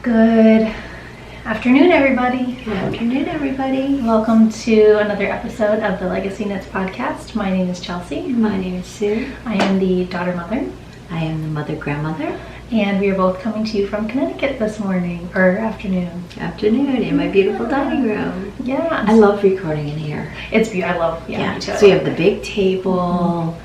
Good afternoon, everybody. Good afternoon, everybody. Welcome to another episode of the LegacyKnitz podcast. My name is Chelsea. My name is Sue. I am the daughter mother. I am the mother grandmother. And we are both coming to you from Connecticut this morning, or afternoon. Afternoon, in my beautiful dining room. Yeah. I love recording in here. It's beautiful. I love, me too. So you have the big table,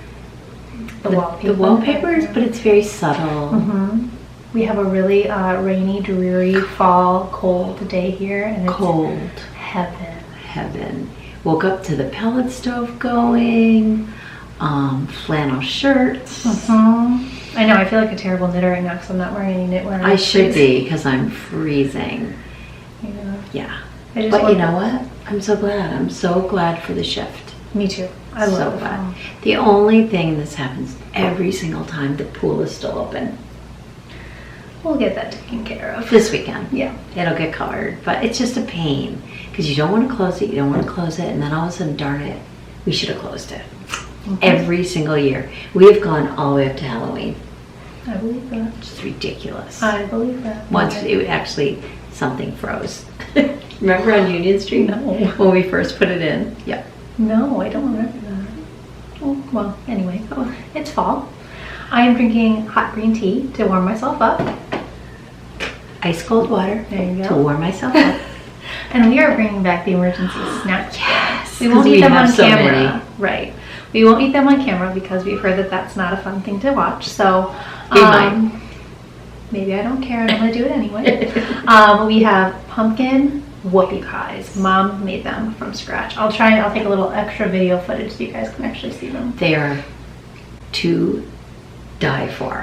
the wallpaper. The wallpapers, but it's very subtle. We have a really rainy, dreary, fall, cold day here, and it's cold. Heaven. Woke up to the pellet stove going, flannel shirts. I know, I feel like a terrible knitter right now because I'm not wearing any knitwear. I should be because I'm freezing. Yeah. But you know what? I'm so glad. I'm so glad for the shift. Me too. I love it. The only thing this happens every single time, the pool is still open. We'll get that taken care of. This weekend. Yeah. It'll get covered. But it's just a pain because you don't want to close it, and then all of a sudden, darn it, we should have closed it. Every single year. We have gone all the way up to Halloween. I believe that. It's ridiculous. I believe that. Once it actually, something froze. Remember on Union Street? No. When we first put it in? Yep. No, I don't remember that. Oh, well, anyway, it's fall. I am drinking hot green tea to warm myself up. Ice cold water to warm myself up. And we are bringing back the emergency snack. Yes. We won't eat them on so camera. Many. Right. We won't eat them on camera because we've heard that that's not a fun thing to watch. So maybe I don't care and I'm going to do it anyway. We have pumpkin whoopie pies. Mom made them from scratch. I'll take a little extra video footage so you guys can actually see them. They are to die for.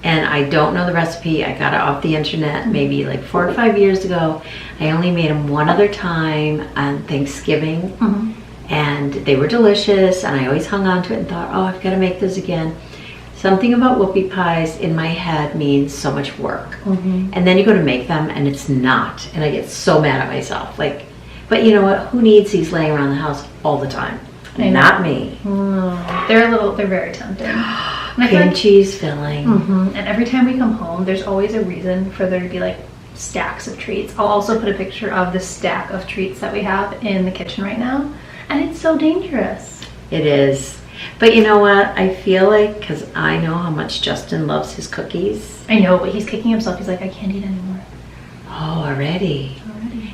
And I don't know the recipe. I got it off the internet maybe like 4 or 5 years ago. I only made them one other time on Thanksgiving. And they were delicious, and I always hung on to it and thought, oh, I've got to make those again. Something about whoopie pies in my head means so much work. And then you go to make them, and it's not. And I get so mad at myself. But you know what? Who needs these laying around the house all the time? Not me. They're very tempting. Cream cheese filling. And every time we come home, there's always a reason for there to be like stacks of treats. I'll also put a picture of the stack of treats that we have in the kitchen right now. And it's so dangerous. It is. But you know what? I feel like, because I know how much Justin loves his cookies. I know, but he's kicking himself. He's like, I can't eat anymore. Oh, already?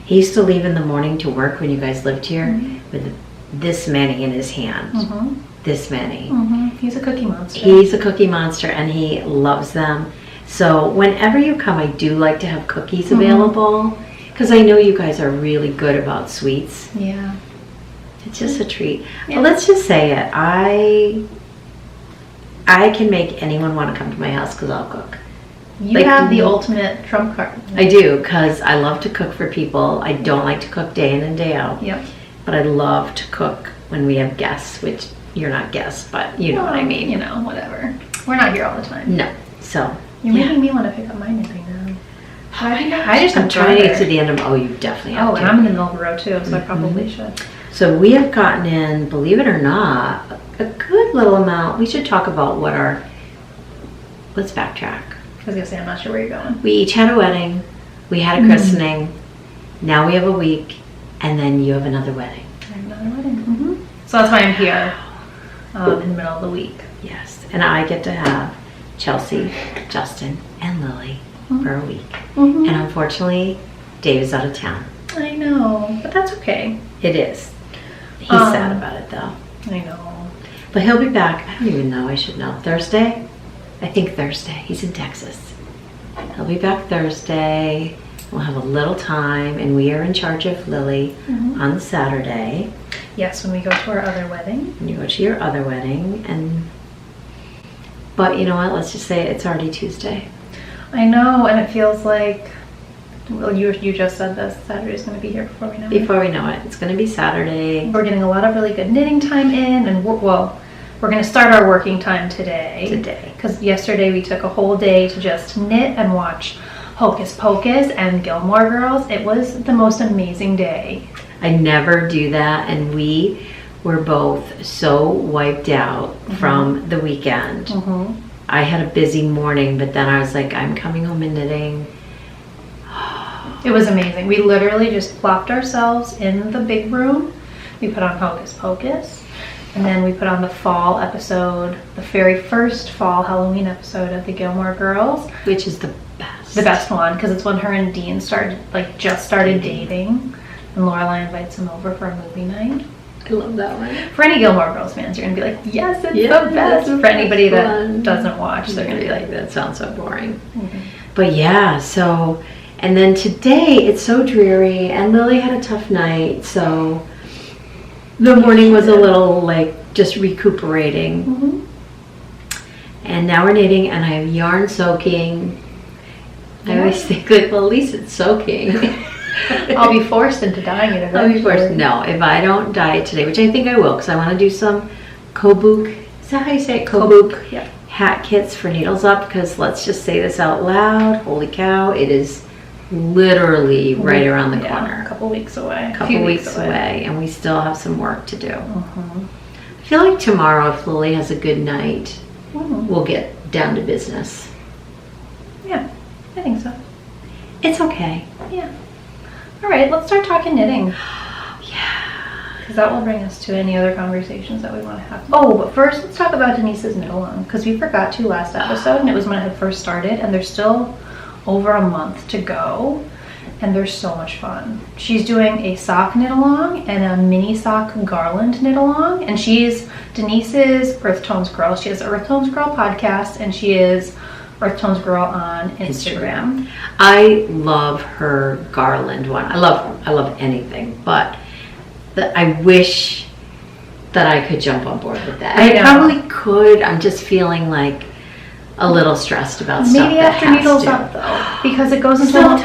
He used to leave in the morning to work when you guys lived here with this many in his hand. This many. He's a cookie monster. He's a cookie monster, and he loves them. So whenever you come, I do like to have cookies available, because I know you guys are really good about sweets. Yeah. It's just a treat. Well, let's just say it. I can make anyone want to come to my house because I'll cook. You have the ultimate trump card. I do, because I love to cook for people. I don't like to cook day in and day out. Yep. But I love to cook when we have guests, which you're not guests, but you know what I mean. You know, whatever. We're not here all the time. No. So you're making me want to pick up my knitting now. I'm trying to get to the end of. Oh, you definitely have to. And I'm in the middle of the row too, so I probably should. So we have gotten in, believe it or not, a good little amount. We should talk about what let's backtrack. I was gonna say, I'm not sure where you're going. We each had a wedding. We had a christening. Now we have a week, and then you have another wedding. I have another wedding. So that's why I'm here in the middle of the week. Yes, and I get to have Chelsea, Justin, and Lily for a week. And unfortunately, Dave is out of town. I know, but that's okay. It is. He's sad about it, though. I know. But he'll be back. I don't even know. I should know. Thursday? I think Thursday. He's in Texas. He'll be back Thursday. We'll have a little time, and we are in charge of Lily on Saturday. Yes, when we go to our other wedding. When you go to your other wedding. But you know what? Let's just say it's already Tuesday. I know, and it feels like, well, you just said this, Saturday's going to be here before we know it. Before we know it. It's going to be Saturday. We're getting a lot of really good knitting time in, and we're going to start our working time today. Because yesterday we took a whole day to just knit and watch Hocus Pocus and Gilmore Girls. It was the most amazing day. I never do that, and we were both so wiped out from the weekend. I had a busy morning, but then I was like, I'm coming home and knitting. It was amazing. We literally just plopped ourselves in the big room. We put on Hocus Pocus, and then we put on the fall episode, the very first fall Halloween episode of the Gilmore Girls. Which is the best. The best one, because it's when her and Dean just started dating, and Lorelai invites him over for a movie night. I love that one. For any Gilmore Girls fans, you're going to be like, yes, it's the best. For anybody that doesn't watch, they're going to be like, that sounds so boring. But yeah, so, and then today it's so dreary, and Lily had a tough night, so the morning was a little like just recuperating. And now we're knitting, and I have yarn soaking. I always think like, well, at least it's soaking. I'll be forced into dyeing it eventually. I'll be forced. No, if I don't dye it today, which I think I will, because I want to do some Kobuk. Is that how you say it? Kobuk. Yeah. Hat kits for Needles Up, because let's just say this out loud. Holy cow! It is literally right around the corner. A couple weeks away. A couple weeks away, and we still have some work to do. I feel like tomorrow, if Lily has a good night, we'll get down to business. Yeah, I think so. It's okay. Yeah. All right, let's start talking knitting. Yeah. Because that will bring us to any other conversations that we want to have. Oh, but first let's talk about Denise's knit along, because we forgot to last episode, and it was when I had first started, and there's still over a month to go, and they're so much fun. She's doing a sock knit along and a mini sock garland knit along, and she's Denise's Earth Tones Girl. She has the Earth Tones Girl podcast, and she is Earth Tones Girl on Instagram. I love her garland one. I love anything, but I wish that I could jump on board with that. I probably could. I'm just feeling like a little stressed about stuff. Maybe after Needles Up though, because it goes until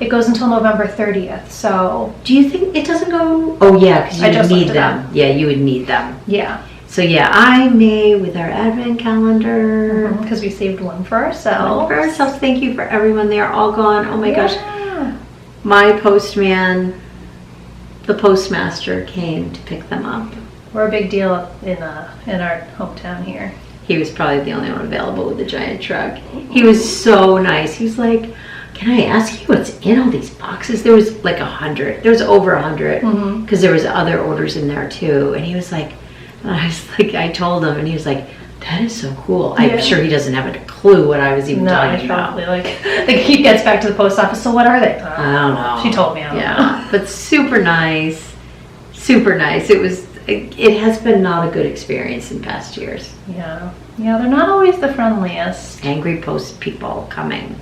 It goes until November 30th. So do you think it doesn't go? Oh yeah, because you would need them. Yeah, you would need them. Yeah. So yeah, I may with our advent calendar, because we saved one for ourselves. Thank you for everyone. They are all gone. Oh my gosh. My postman, the postmaster came to pick them up. We're a big deal in our hometown here. He was probably the only one available with the giant truck. He was so nice. He was like, can I ask you what's in all these boxes? There was like 100. There was over 100 because there was other orders in there too. And he was like, I was like, I told him, and he was like, that is so cool. I'm sure he doesn't have a clue what I was even talking about. Probably like he gets back to the post office. So what are they? I don't know. She told me. I don't know. But super nice, super nice. It has been not a good experience in past years. Yeah, they're not always the friendliest. Angry post people coming.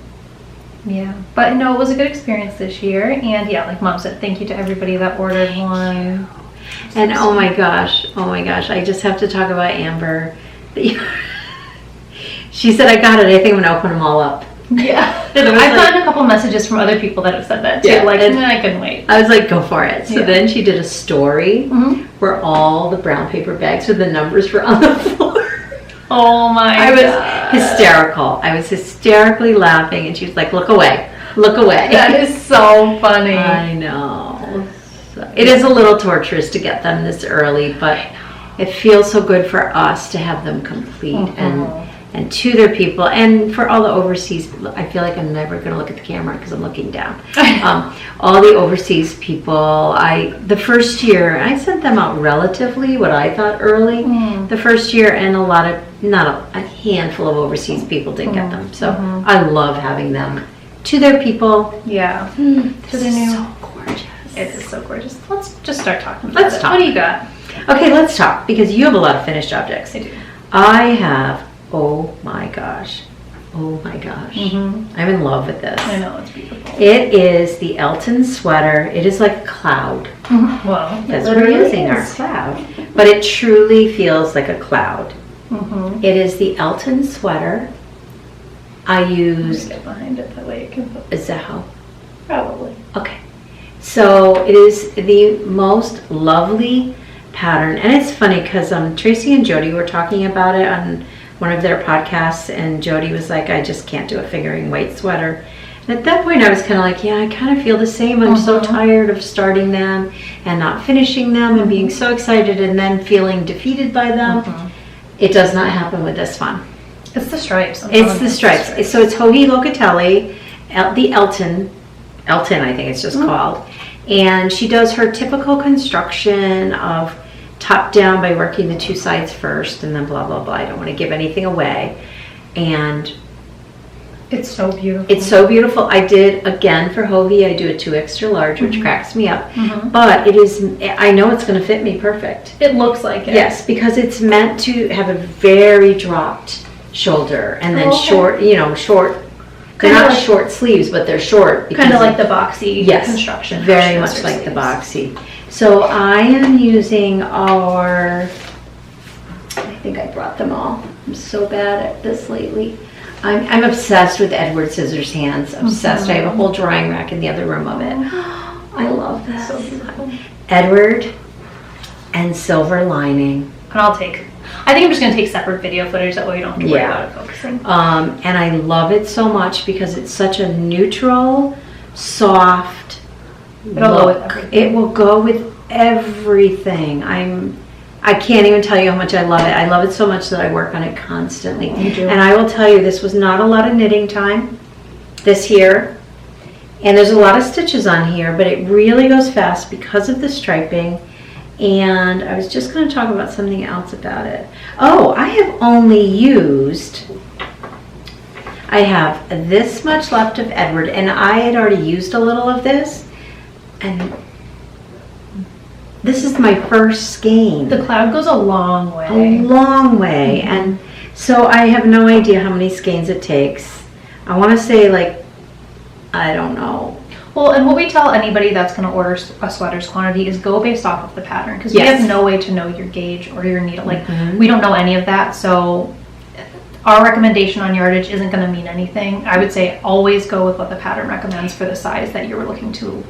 Yeah, but no, it was a good experience this year, and yeah, like Mom said, thank you to everybody that ordered one. And oh my gosh, I just have to talk about Amber. She said, I got it. I think I'm gonna open them all up. Yeah. I've gotten a couple messages from other people that have said that too. Yeah, and I couldn't wait. I was like, go for it. So then she did a story where all the brown paper bags with the numbers were on the floor. Oh my God. I was hysterical. I was hysterically laughing, and she was like, look away. Look away. That is so funny. I know. It is a little torturous to get them this early, but it feels so good for us to have them complete and to their people, and for all the overseas. I feel like I'm never going to look at the camera because I'm looking down. All the overseas people. The first year I sent them out relatively what I thought early. The first year, and a handful of overseas people didn't get them. So I love having them to their people. Yeah. To their new. So gorgeous. It is so gorgeous. Let's just start talking. Let's talk. What do you got? Okay, let's talk, because you have a lot of finished objects. I do. I have. Oh my gosh. I'm in love with this. I know, it's beautiful. It is the Elton sweater. It is like a cloud. Well, because we're using our cloud, but it truly feels like a cloud. It is the Elton sweater. I used. Get behind it that way. Is that how? Probably. Okay. So it is the most lovely pattern, and it's funny because Tracy and Jody were talking about it on one of their podcasts, and Jody was like, I just can't do a fingering weight sweater. And at that point I was kind of like, yeah, I kind of feel the same. I'm so tired of starting them and not finishing them and being so excited and then feeling defeated by them. It does not happen with this one. It's the stripes. It's the stripes. So it's Hoagie Locatelli, the Elton Elton, I think it's just called. And she does her typical construction of top down by working the two sides first and then blah, blah, blah. I don't want to give anything away. And it's so beautiful. It's so beautiful. I did, again, for Hovey, I do a 2 extra large, which cracks me up. But it is, I know it's going to fit me perfect. It looks like it. Yes, because it's meant to have a very dropped shoulder and then short, you know, short. They're not like short sleeves, but they're short. Kind of like the boxy construction. Very much like the boxy. So I am using our, I think I brought them all. I'm so bad at this lately. I'm obsessed with Edward Scissorhands. Obsessed. I have a whole drawing rack in the other room of it. I love that. So beautiful. Edward and silver lining. And I think I'm just going to take separate video footage, that way we don't have to worry about it focusing. And I love it so much because it's such a neutral, soft look. It will go with everything. I can't even tell you how much I love it. I love it so much that I work on it constantly. You do. And I will tell you, this was not a lot of knitting time this here. And there's a lot of stitches on here, but it really goes fast because of the striping. And I was just going to talk about something else about it. Oh, I have only used, I have this much left of Edward, and I had already used a little of this. And this is my first skein. The cloud goes a long way. A long way. And so I have no idea how many skeins it takes. I want to say, like, I don't know. Well, and what we tell anybody that's going to order a sweater's quantity is go based off of the pattern, because we have no way to know your gauge or your needle. Like, we don't know any of that, so our recommendation on yardage isn't going to mean anything. I would say always go with what the pattern recommends for the size that you're looking to.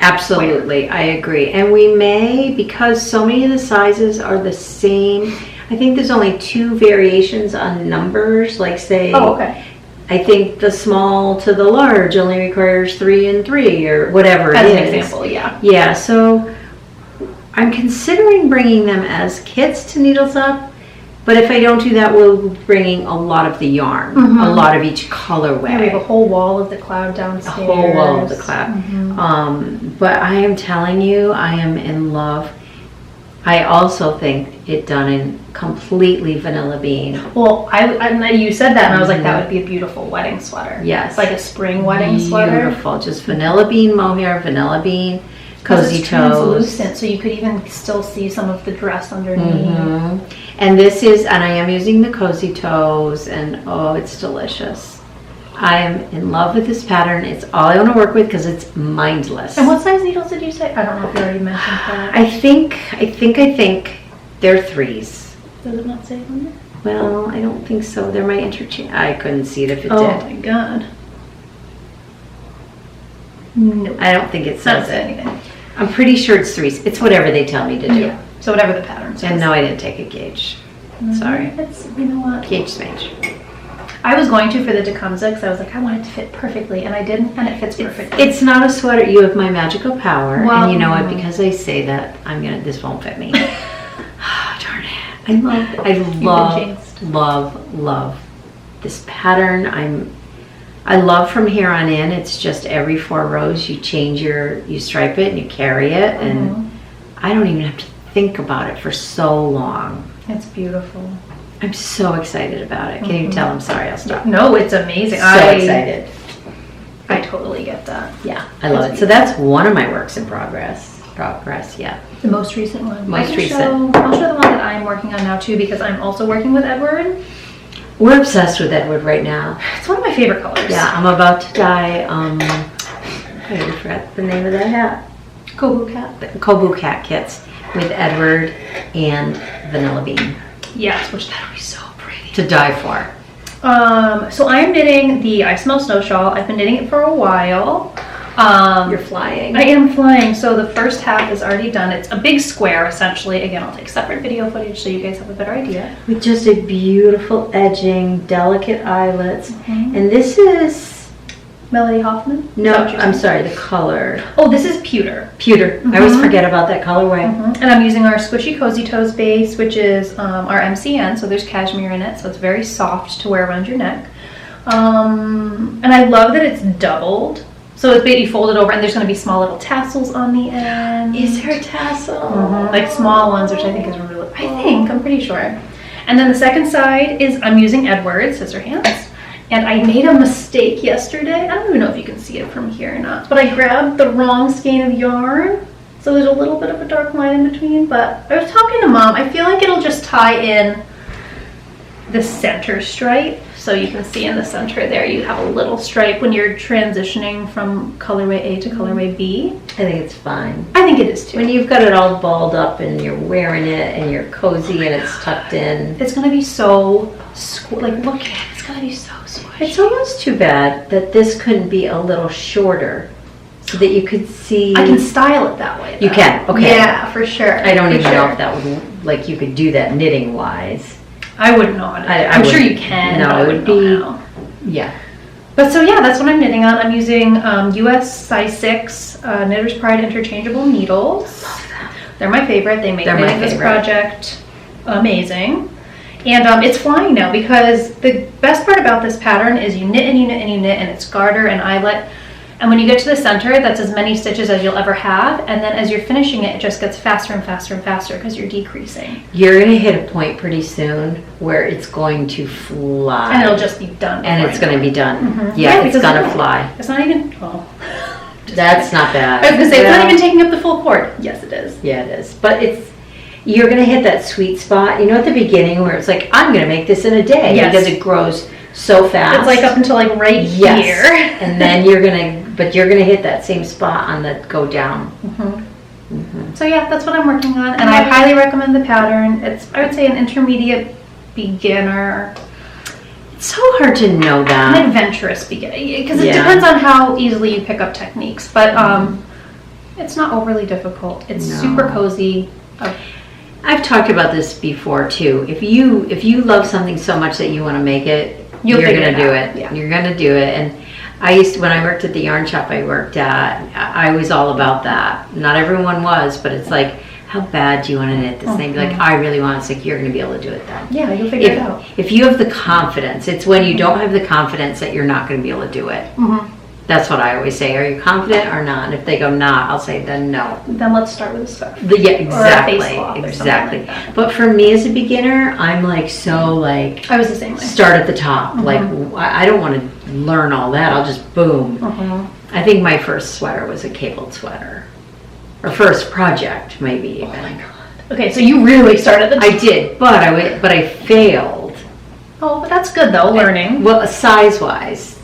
Absolutely, I agree. And we may, because so many of the sizes are the same, I think there's only 2 variations on numbers, like say, I think the small to the large only requires 3 and 3 or whatever it is. As an example, Yeah, so I'm considering bringing them as kits to Needles Up, but if I don't do that, we'll be bringing a lot of the yarn, a lot of each colorway. Yeah, we have a whole wall of the cloud downstairs. A whole wall of the cloud. But I am telling you, I am in love. I also think it done in completely vanilla bean. Well, you said that, and I was like, that would be a beautiful wedding sweater. Yes. Like a spring wedding sweater. Beautiful. Just vanilla bean mohair, vanilla bean, cozy toes. Translucent, so you could even still see some of the dress underneath. And this is, and I am using the cozy toes, and oh, it's delicious. I am in love with this pattern. It's all I want to work with because it's mindless. And what size needles did you say? I don't know if you already mentioned that. I think they're 3s. Does it not say on there? Well, I don't think so. They're my interchange. I couldn't see it if it did. Oh my god. No. I don't think it says it. Anything. I'm pretty sure it's 3s. It's whatever they tell me to do. Yeah. So whatever the pattern says. And no, I didn't take a gauge. Sorry. It's, you know what? Gauge smage. I was going to for the TECUMSEH because I was like, I want it to fit perfecly, and I didn't, and it fits perfectly. It's not a sweater. You have my magical power, well, and you know what? Because I say that, this won't fit me. Darn it! I love this pattern. I love from here on in. It's just every 4 rows you change you stripe it and you carry it, and I don't even have to think about it for so long. It's beautiful. I'm so excited about it. Can you tell? I'm sorry, I'll stop. No, it's amazing. So excited. I totally get that. Yeah, I love it. So that's one of my works in progress. Yeah. The most recent one. Most recent. I'll show the one that I'm working on now too, because I'm also working with Edward. We're obsessed with Edward right now. It's one of my favorite colors. Yeah, I'm about to dye, I forgot the name of that hat. Kobuk hat kits with Edward and vanilla bean. Yes, which that'll be so pretty. To die for. So I'm knitting the I Smell Snow Shawl. I've been knitting it for a while. You're flying. I am flying. So the first half is already done. It's a big square, essentially. Again, I'll take separate video footage so you guys have a better idea. With just a beautiful edging, delicate eyelets. And this is... Melody Hoffman? No, I'm sorry, the color. Oh, this is Pewter. Pewter. I always forget about that colorway. And I'm using our Squishy Cozy Toes base, which is our MCN, so there's cashmere in it, so it's very soft to wear around your neck. And I love that it's doubled. So it's basically folded over, and there's going to be small little tassels on the end. Is there a tassel? Like small ones, which I think is really, I'm pretty sure. And then the second side is, I'm using Edward's Scissorhands. And I made a mistake yesterday. I don't even know if you can see it from here or not, but I grabbed the wrong skein of yarn. So there's a little bit of a dark line in between, but I was talking to Mom. I feel like it'll just tie in the center stripe. So you can see in the center there, you have a little stripe when you're transitioning from colorway A to colorway B. I think it's fine. I think it is too. When you've got it all balled up and you're wearing it and you're cozy and it's tucked in. It's gonna be so, like, look at it, it's gonna be so squishy. It's almost too bad that this couldn't be a little shorter so that you could see. I can style it that way, though. You can, okay. Yeah, for sure. I don't even know if that would, like, you could do that knitting wise. I wouldn't know how to. I'm sure you can. No, but I it would be. how. Yeah. But so yeah, that's what I'm knitting on. I'm using US size 6 Knitter's Pride interchangeable needles. Love them. They're my favorite. They make They're knitting this project amazing. And it's flying now, because the best part about this pattern is you knit and you knit and you knit, and it's garter and eyelet. And when you get to the center, that's as many stitches as you'll ever have. And then as you're finishing it, it just gets faster and faster and faster because you're decreasing. You're going to hit a point pretty soon where it's going to fly. And it'll just be done. And it's going to be done. Mm-hmm. Yeah, it's going to fly. It's not even, that's not bad. I was going to say, it's not even taking up the full cord. Yes, it is. Yeah, it is. But you're going to hit that sweet spot, you know, at the beginning where it's like, I'm going to make this in a day. Yes. Because it grows so fast. It's like up until like right here. And then you're going to hit that same spot on the go down. Mm-hmm. Mm-hmm. So yeah, that's what I'm working on. And I highly recommend the pattern. It's, I would say, an intermediate beginner. It's so hard to know that. An adventurous beginner. Because it depends on how easily you pick up techniques. But it's not overly difficult. It's super cozy. I've talked about this before too. If you love something so much that you want to make it, you're going to do it. Yeah. You're going to do it. And I used to, when I worked at the yarn shop I worked at, I was all about that. Not everyone was, but it's like, how bad do you want to knit this thing? Like, I really want it. It's like, you're going to be able to do it then. Yeah, you'll figure it out. If you have the confidence, it's when you don't have the confidence that you're not going to be able to do it. Mm-hmm. That's what I always say. Are you confident or not? And if they go not, I'll say then no. Then let's start with a scarf. Yeah, exactly. Or a face cloth or exactly. Like that. But for me as a beginner, I'm like so like. I was the same way. Start at the top. Mm-hmm. Like I don't want to learn all that. I'll just boom. Mm-hmm. I think my first sweater was a cabled sweater, or first project maybe even. Oh my god. Okay, so you really started at the top. I did, but I failed. Oh, but that's good though. Learning. Well, size wise.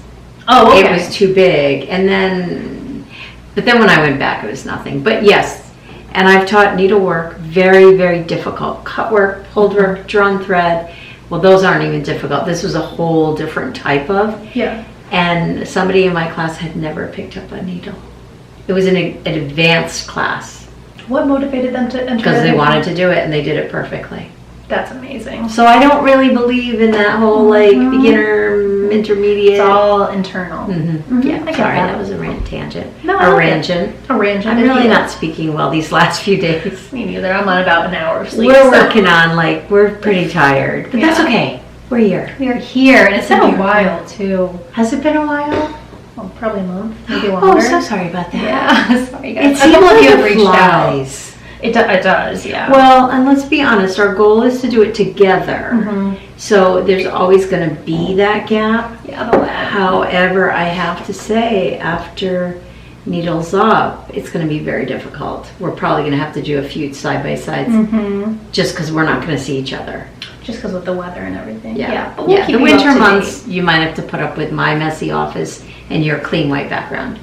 Oh, okay. It was too big, but then when I went back, it was nothing. But yes, and I've taught needlework, very, very difficult. Cut work, pulled work, drawn thread. Well, those aren't even difficult. This was a whole different type of. Yeah. And somebody in my class had never picked up a needle. It was an advanced class. What motivated them to enter? Because they wanted to do it, and they did it perfectly. That's amazing. So I don't really believe in that whole like beginner, intermediate. It's all internal. Mm-hmm. Mm-hmm. Yeah, I get sorry, that. that was a rant tangent. No, a rangent. A rangent. I'm really not speaking well these last few days. Me neither. I'm on about an hour of sleep. We're working on we're pretty tired, but that's okay. We're here. We're here, and it's been a while too. Has it been a while? Well, probably a month, maybe longer. Oh, so sorry about that. Yeah, sorry guys. It seems like you it have reached flies. out. It does, yeah. Well, and let's be honest, our goal is to do it together. Mm-hmm. So there's always going to be that gap. Yeah, the lag. However, I have to say, after Needles Up, it's going to be very difficult. We're probably going to have to do a few side-by-sides just because we're not going to see each other. Just because with the weather and everything. Yeah. But we'll keep the you winter up to months, date. you might have to put up with my messy office and your clean white background.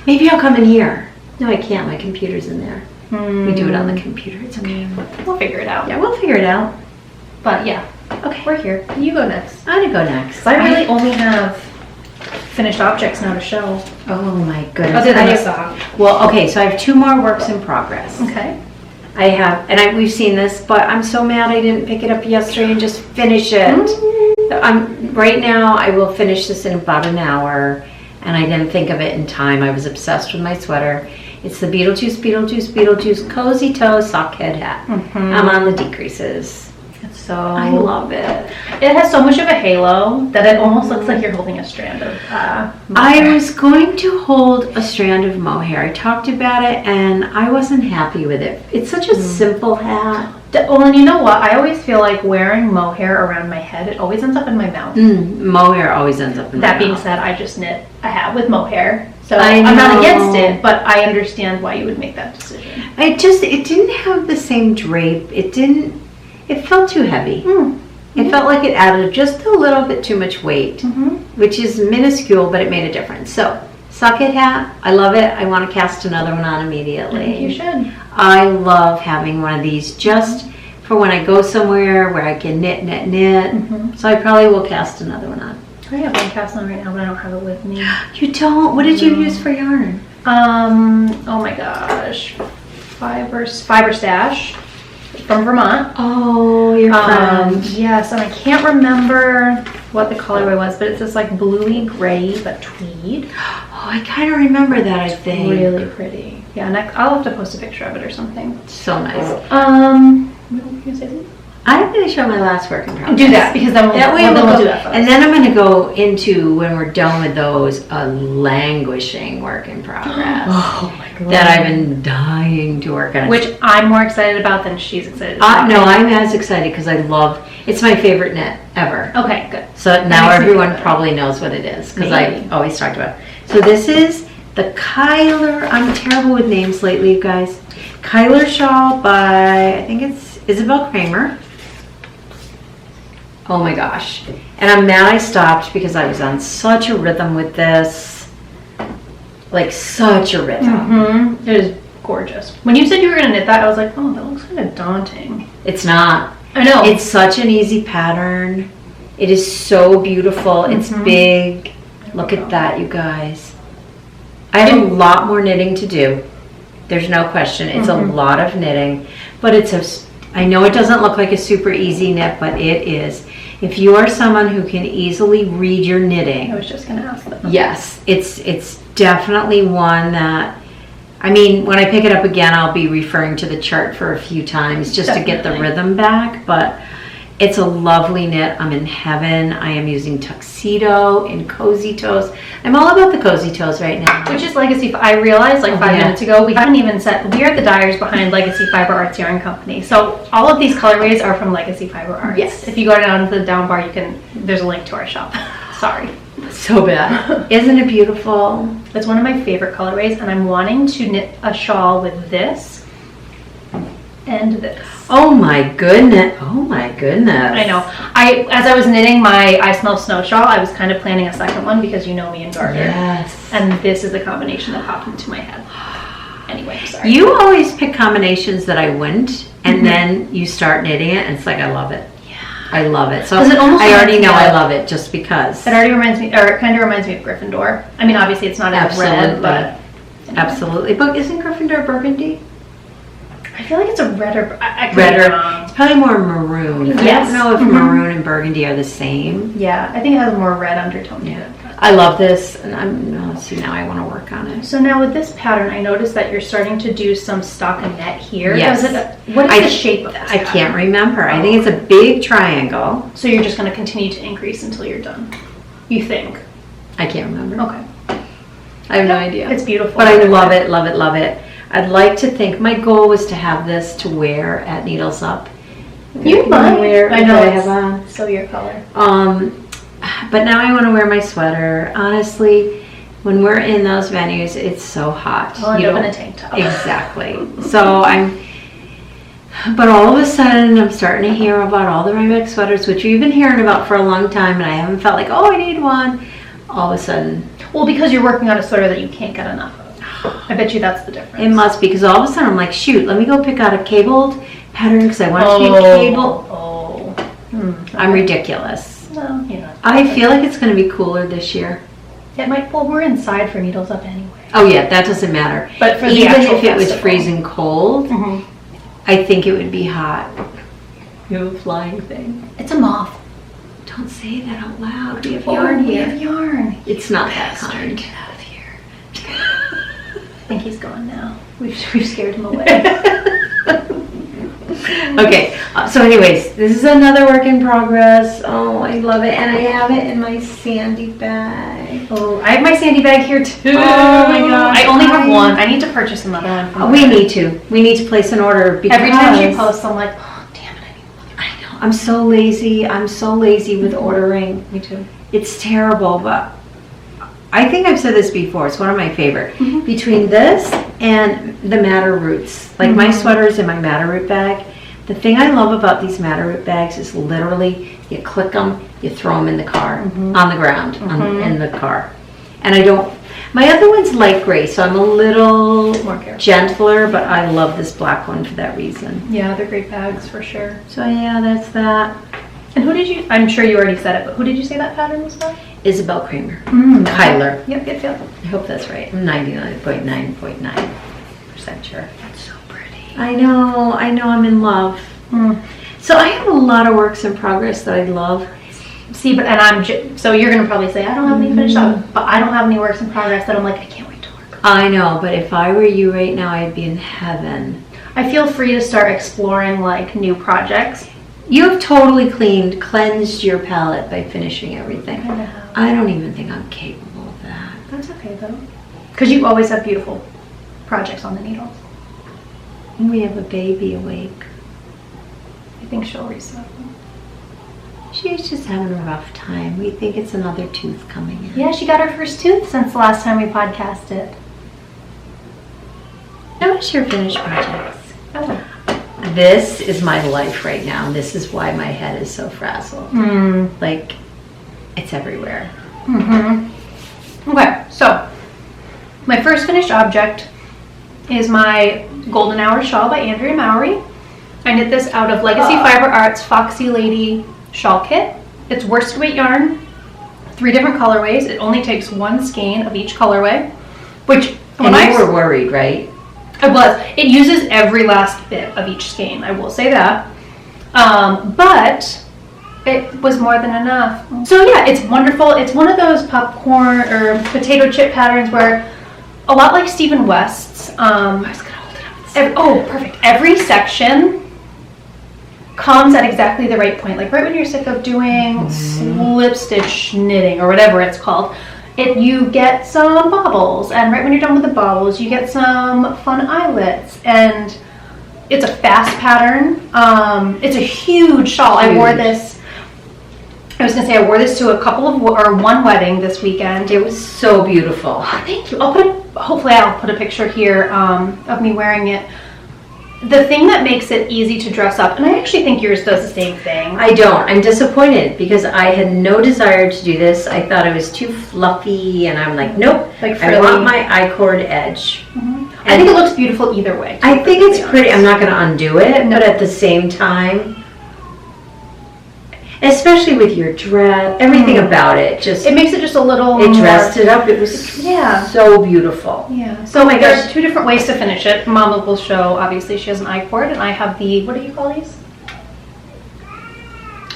Maybe I'll come in here. No, I can't. My computer's in there. We do it on the computer. It's okay. We'll figure it out. Yeah, we'll figure it out. But yeah, okay, we're here. You go next. I'm gonna go next. I really only have finished objects now to show. Oh my goodness. Other than a sock. Well, okay, so I have 2 more works in progress. Okay. I have, and we've seen this, but I'm so mad I didn't pick it up yesterday and just finish it. Right now, I will finish this in about an hour, and I didn't think of it in time. I was obsessed with my sweater. It's the Beetlejuice Cozy Toe Sock Head Hat. I'm on the decreases. It's so I love it. It has so much of a halo that it almost looks like you're holding a strand of I was going to hold a strand of mohair. I talked about it and I wasn't happy with it. It's such a simple hat. Well, and you know what? I always feel like wearing mohair around my head, it always ends up in my mouth. Mohair always ends up in my mouth. That being said, I just knit a hat with mohair. So I I'm not know. against it, but I understand why you would make that decision. It didn't have the same drape. It felt too heavy. It felt like it added just a little bit too much weight, which is minuscule, but it made a difference. So, suck it hat. I love it. I want to cast another one on immediately. I think you should. I love having one of these just for when I go somewhere where I can knit. So I probably will cast another one on. I have one cast on right now, but I don't have it with me. You don't? What did you use for yarn? Oh my gosh. Fiber Stash from Vermont. Oh, your friend. Yes, and I can't remember what the colorway was, but it's this like bluey gray but tweed. Oh, I kind of remember that, I think. Really pretty. Yeah, and I'll have to post a picture of it or something. So nice. What were you gonna say something? I'm going to show my last work in progress. Do that, because then we'll do that first. And then I'm going to go into, when we're done with those, a languishing work in progress. Oh my god. That I've been dying to work on. Which I'm more excited about than she's excited about. No, I'm as excited because I love, it's my favorite knit ever. Okay, good. So now everyone probably knows what it is because I always talked about it. So this is the Kyler, I'm terrible with names lately, you guys. Kyler Shawl by, I think it's Isabell Kraemer. Oh my gosh. And I'm mad I stopped because I was on such a rhythm with this. Like such a rhythm. It is gorgeous. When you said you were going to knit that, I was like, oh, that looks kind of daunting. It's not. I know. It's such an easy pattern. It is so beautiful. It's big. Look at that, you guys. I have a lot more knitting to do. There's no question. It's a lot of knitting. But I know it doesn't look like a super easy knit, but it is. If you are someone who can easily read your knitting. I was just going to ask that. Yes, it's definitely one that, I mean, when I pick it up again, I'll be referring to the chart for a few times just to get the rhythm back, but it's a lovely knit. I'm in heaven. I am using Tuxedo in Cozy Toes. I'm all about the Cozy Toes right now. Which is Legacy. I realized like 5 minutes ago, we haven't even we are the dyers behind Legacy Fiber Arts Yarn Company. So all of these colorways are from Legacy Fiber Arts. Yes. If you go down to the down bar, there's a link to our shop. Sorry. So bad. Isn't it beautiful? It's one of my favorite colorways, and I'm wanting to knit a shawl with this and this. Oh my goodness. Oh my goodness. I know. As I was knitting my I Smell Snow shawl, I was kind of planning a second one because you know me and Garter. Yes. And this is the combination that popped into my head. Anyway, sorry. You always pick combinations that I wouldn't, and then you start knitting it, and it's like, I love it. Yeah. I love it. So it almost I already know I love it just because. It already reminds me, or it kind of reminds me of Gryffindor. I mean, obviously it's not as red, but. Anyway. Absolutely. But isn't Gryffindor burgundy? I feel like it's a redder. It's probably more maroon. Yes. I don't know if maroon and burgundy are the same. Yeah, I think it has more red undertone to it. I love this, and let's see, now I want to work on it. So now with this pattern, I noticed that you're starting to do some stockinette here. Yes. What is the shape of this I can't remember. I think it's a big triangle. So you're just going to continue to increase until you're done, you think? I can't remember. Okay. I have no idea. It's beautiful. But I love it, love it, love it. I'd like to think, my goal was to have this to wear at Needles Up. You might. I know I have on. So your color. But now I want to wear my sweater. Honestly, when we're in those venues, it's so hot. I'll end up in a tank top. Exactly. So but all of a sudden I'm starting to hear about all the Ryback sweaters, which we've been hearing about for a long time, and I haven't felt like, oh, I need one. All of a sudden. Well, because you're working on a sweater that you can't get enough of. I bet you that's the difference. It must be, because all of a sudden I'm like, shoot, let me go pick out a cabled pattern because I want it to be cable. I'm ridiculous. No, you're not. I feel like it's going to be cooler this year. It might. Well, we're inside for Needles Up anyway. Oh yeah, that doesn't matter. But for even the if it was freezing cold, I think it would be hot. You have a flying thing. It's a moth. Don't say that out loud. We have yarn here. We have yarn. It's not that kind. Get out of here. I think he's gone now. We've scared him away. Okay, so anyways, this is another work in progress. Oh, I love it. And I have it in my sandy bag. Oh, I have my sandy bag here too. Oh my gosh. I only have one. I need to purchase another one. From We need to. We need to place an order because every time she posts, I'm like, oh, damn it, I need another. I know. I'm so lazy. I'm so lazy with ordering. Me too. It's terrible, but I think I've said this before. It's one of my favorite. Between this and the Matter Roots, like my sweaters in my Matter Root bag. The thing I love about these Matter Root bags is literally you click them, you throw them in the car, on the ground, in the car. And I don't, my other one's light gray, so I'm a little More careful. gentler, but I love this black one for that reason. Yeah, they're great bags for sure. So yeah, that's that. And who did you, I'm sure you already said it, but who did you say that pattern was by? Isabell Kraemer. Kyler. Yep, good feel. I hope that's right. I'm 99.9% sure. That's so pretty. I know, I'm in love. So I have a lot of works in progress that I love. See, but, and I'm, so you're going to probably say, I don't have any finished up, but I don't have any works in progress that I'm like, I can't wait to work. I know, but if I were you right now, I'd be in heaven. I feel free to start exploring like new projects. You have totally cleansed your palette by finishing everything. I don't even think I'm capable of that. That's okay though. Because you always have beautiful projects on the needles. We have a baby awake. I think she'll reset them. She's just having a rough time. We think it's another tooth coming in. Yeah, she got her first tooth since the last time we podcasted. Notice your finished projects. Oh. This is my life right now. And this is why my head is so frazzled. Like, it's everywhere. Okay, so my first finished object is my Golden Hour shawl by Andrea Mowry. I knit this out of Legacy Fiber Arts Foxy Lady shawl kit. It's worsted weight yarn, 3 different colorways. It only takes 1 skein of each colorway, which when you were worried, right? I was. It uses every last bit of each skein, I will say that. But it was more than enough. So yeah, it's wonderful. It's one of those popcorn or potato chip patterns where, a lot like Stephen West's, I was gonna hold it up. Perfect. Every section comes at exactly the right point. Like right when you're sick of doing slip stitch knitting or whatever it's called, you get some bobbles, and right when you're done with the bobbles, you get some fun eyelets, and it's a fast pattern. It's a huge shawl. I wore this. I was gonna say I wore this to a couple of one wedding this weekend. It was So beautiful. thank you. Hopefully I'll put a picture here of me wearing it. The thing that makes it easy to dress up, and I actually think yours does the same thing. I don't. I'm disappointed because I had no desire to do this. I thought it was too fluffy, and I'm like, nope. Like I want my I-cord edge. I think it looks beautiful either way. I think it's pretty. I'm not going to undo it, but at the same time, especially with your dress, everything about it just. It makes it just a little. It dressed it up. It was so beautiful. Yeah. So there's 2 different ways to finish it. Mama will show. Obviously, she has an I-cord, and I have the, what do you call these?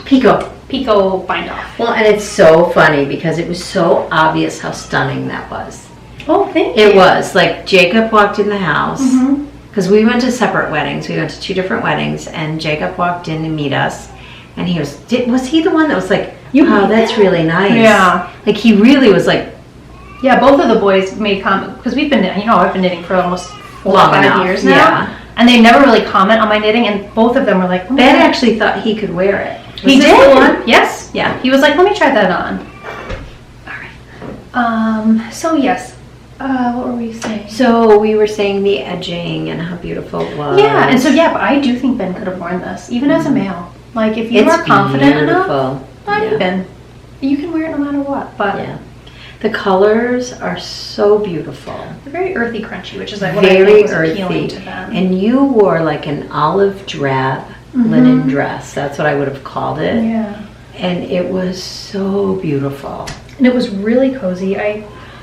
Pico bind off. Well, and it's so funny because it was so obvious how stunning that was. Oh, thank you. It was like Jacob walked in the house because we went to separate weddings. We went to 2 different weddings, and Jacob walked in to meet us, and he was he the one that was like, "Oh, that's really nice." Yeah. Like he really was like. Yeah, both of the boys made comment because we've been, I've been knitting for almost 4 or 5 years now. Yeah. And they never really comment on my knitting, and both of them were like, Ben actually thought he could wear it. He did. The one? Yes. Yeah. He was like, let me try that on. All right. So yes. What were we saying? So we were saying the edging and how beautiful it was. Yeah, and so but I do think Ben could have worn this, even as a male. Like if you are confident enough, Ben, you can wear it no matter what. But yeah. The colors are so beautiful. They're very earthy, crunchy, which is like what I think was appealing to them. And you wore like an olive drab linen dress. That's what I would have called it. Yeah. And it was so beautiful. And it was really cozy.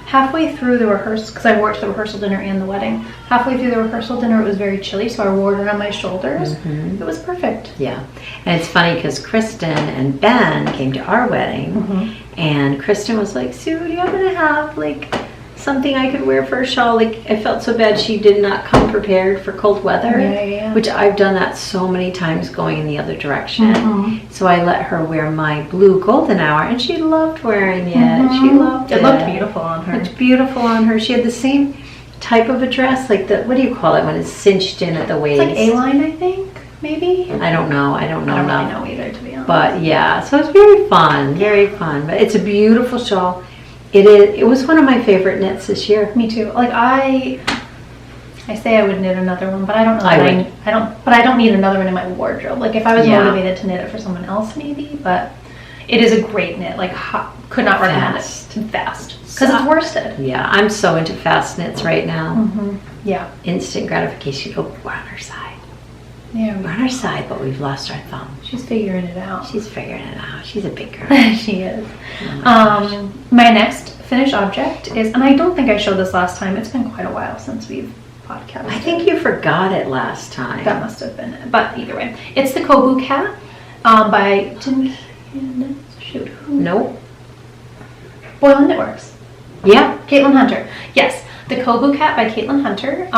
Halfway through the rehearsal, because I wore it to the rehearsal dinner and the wedding, halfway through the rehearsal dinner it was very chilly, so I wore it around my shoulders. It was perfect. Yeah. And it's funny because Kristen and Ben came to our wedding, and Kristen was like, Sue, do you happen to have like something I could wear for a shawl. Like, I felt so bad she did not come prepared for cold weather. Yeah. Which I've done that so many times going in the other direction. So I let her wear my blue golden hour, and she loved wearing it. She loved it. It looked beautiful on her. It's beautiful on her. She had the same type of a dress, like the, what do you call it when it's cinched in at the waist? It's like A-line, I think, maybe? I don't know. I don't know really know either, to be honest. But yeah, so it's very fun, very fun. But it's a beautiful shawl. It was one of my favorite knits this year. Me too. Like I say I would knit another one, but I don't know. I don't need another one in my wardrobe. Like if I was motivated to knit it for someone else, maybe. But it is a great knit. Like could not recommend it. Fast because it's worsted. Yeah, I'm so into fast knits right now. Yeah, instant gratification. Oh, we're on our side. Yeah, we're on our side, but we've lost our thumb. She's figuring it out. She's figuring it out. She's a big girl. She is. My next finished object is, and I don't think I showed this last time. It's been quite a while since we've podcasted. I think you forgot it last time. That must have been it. But either way, it's the Kobuk hat by shoot. Nope. Boyle Knitworks. Yeah. Caitlin Hunter. Yes. The Kobuk hat by Caitlin Hunter.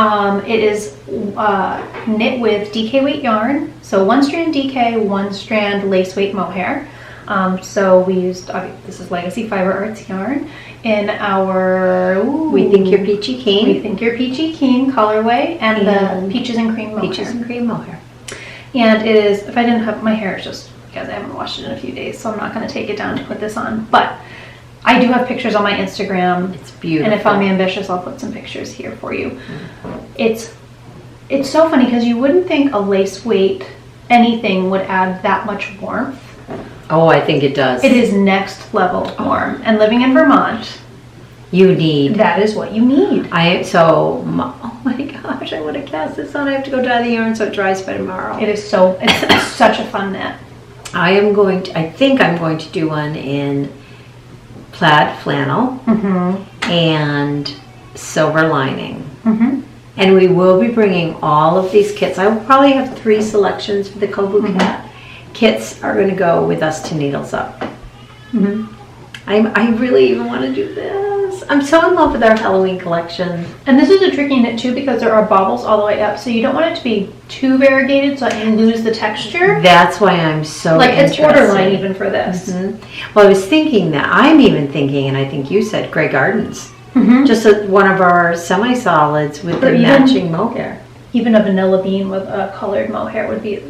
It is knit with DK weight yarn. So 1 strand DK, 1 strand lace weight mohair. So we used, this is Legacy Fiber Arts yarn in our We Think You're Peachy Keen. We Think You're Peachy Keen colorway and the Peaches and Cream mohair. Peaches and Cream mohair. And it is, if I didn't have, my hair is just, because I haven't washed it in a few days, so I'm not going to take it down to put this on. But I do have pictures on my Instagram. It's beautiful. And if I'm ambitious, I'll put some pictures here for you. It's so funny because you wouldn't think a lace weight anything would add that much warmth. Oh, I think it does. It is next level warm. And living in Vermont, you need. That is what you need. Oh my gosh, I want to cast this on. I have to go dye the yarn so it dries by tomorrow. It's such a fun knit. I think I'm going to do one in plaid flannel and silver lining. And we will be bringing all of these kits. I will probably have 3 selections for the Kobuk hat. Kits are going to go with us to Needles Up. I really even want to do this. I'm so in love with our Halloween collection. And this is a tricky knit too because there are bobbles all the way up, so you don't want it to be too variegated so that you lose the texture. That's why I'm so it's borderline even for this. Well, I was thinking that. I'm even thinking, and I think you said Grey Gardens. Just one of our semi-solids with the matching mohair. Even a vanilla bean with a colored mohair would be.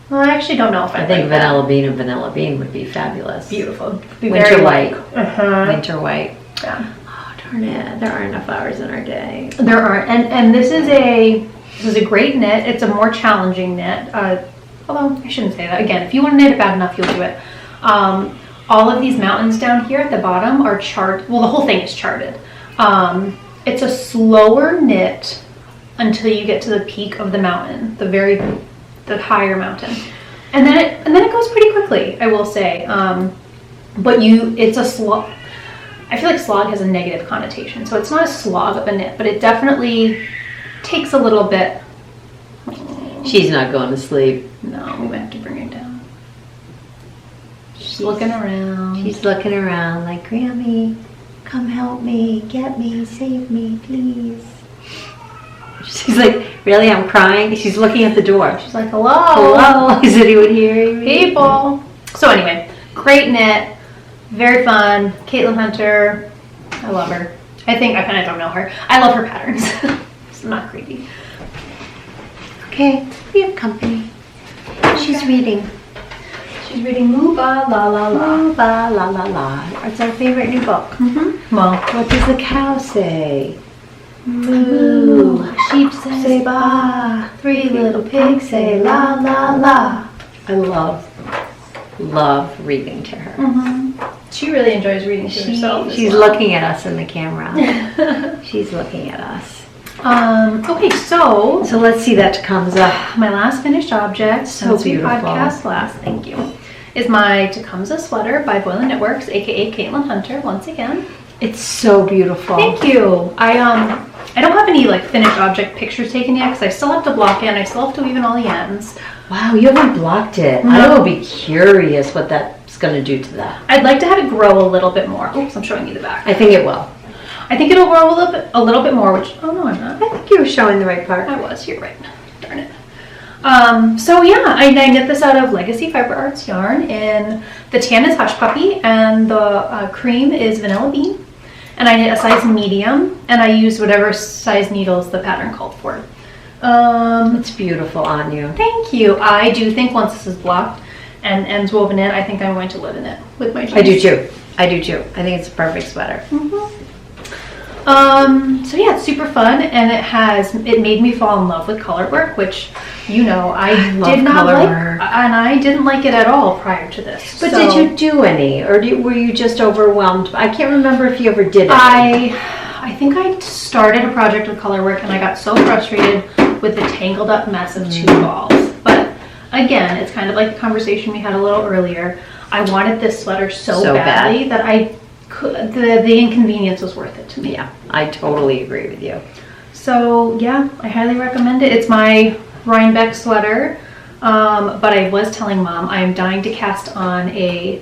Well, I actually don't know if I think vanilla bean and vanilla bean would be fabulous. Beautiful. Winter white. Winter white. Yeah. Oh darn it! There aren't enough hours in our day. There aren't, and this is a great knit. It's a more challenging knit. Although I shouldn't say that. Again, if you want to knit it bad enough, you'll do it. All of these mountains down here at the bottom are charted. Well, the whole thing is charted. It's a slower knit until you get to the peak of the mountain, the higher mountain, and then it goes pretty quickly, I will say. But it's a slog. I feel like slog has a negative connotation, so it's not a slog of a knit, but it definitely takes a little bit. She's not going to sleep. No, we might have to bring her down. She's looking around. She's looking around like, Grammy, come help me, get me, save me, please. She's like, really? I'm crying? She's looking at the door. She's like, hello? Hello? Is anyone hearing me? People. So anyway, great knit. Very fun. Caitlin Hunter. I love her. I kind of don't know her. I love her patterns. It's not creepy. Okay, we have company. She's reading. She's reading Moo Ba La La La. Moo Ba La La La. It's our favorite new book. Well, what does the cow say? Moo. Sheep say ba. 3 little pigs say la la la. I love reading to her. She really enjoys reading to herself. She's looking at us in the camera. She's looking at us. Okay, so let's see that TECUMSEH. My last finished object, so beautiful. Podcast last, thank you, is my TECUMSEH sweater by Boyle Knitworks, aka Caitlin Hunter, once again. It's so beautiful. Thank you. I don't have any finished object pictures taken yet because I still have to block it and I still have to weave in all the ends. Wow, you haven't blocked it. I will be curious what that's going to do to that. I'd like to have it grow a little bit more. Oops, I'm showing you the back. I think it will. I think it'll grow a little bit more, which, oh no, I'm not. I think you were showing the right part. I was, you're right. Darn it. So yeah, I knit this out of Legacy Fiber Arts yarn, and the tan is Hush Puppy, and the cream is Vanilla Bean. And I knit a size medium, and I used whatever size needles the pattern called for. It's beautiful on you. Thank you. I do think once this is blocked and ends woven in, I think I'm going to live in it with my jeans. I do too. I do too. I think it's a perfect sweater. So yeah, it's super fun, and it made me fall in love with color work, which, you know, I did not like, and I didn't like it at all prior to this. But did you do any, or were you just overwhelmed? I can't remember if you ever did it. I think I started a project with color work, and I got so frustrated with the tangled up mess of 2 balls. But again, it's kind of like the conversation we had a little earlier. I wanted this sweater so badly that the inconvenience was worth it to me. Yeah, I totally agree with you. So yeah, I highly recommend it. It's my Rhinebeck sweater, but I was telling Mom I'm dying to cast on I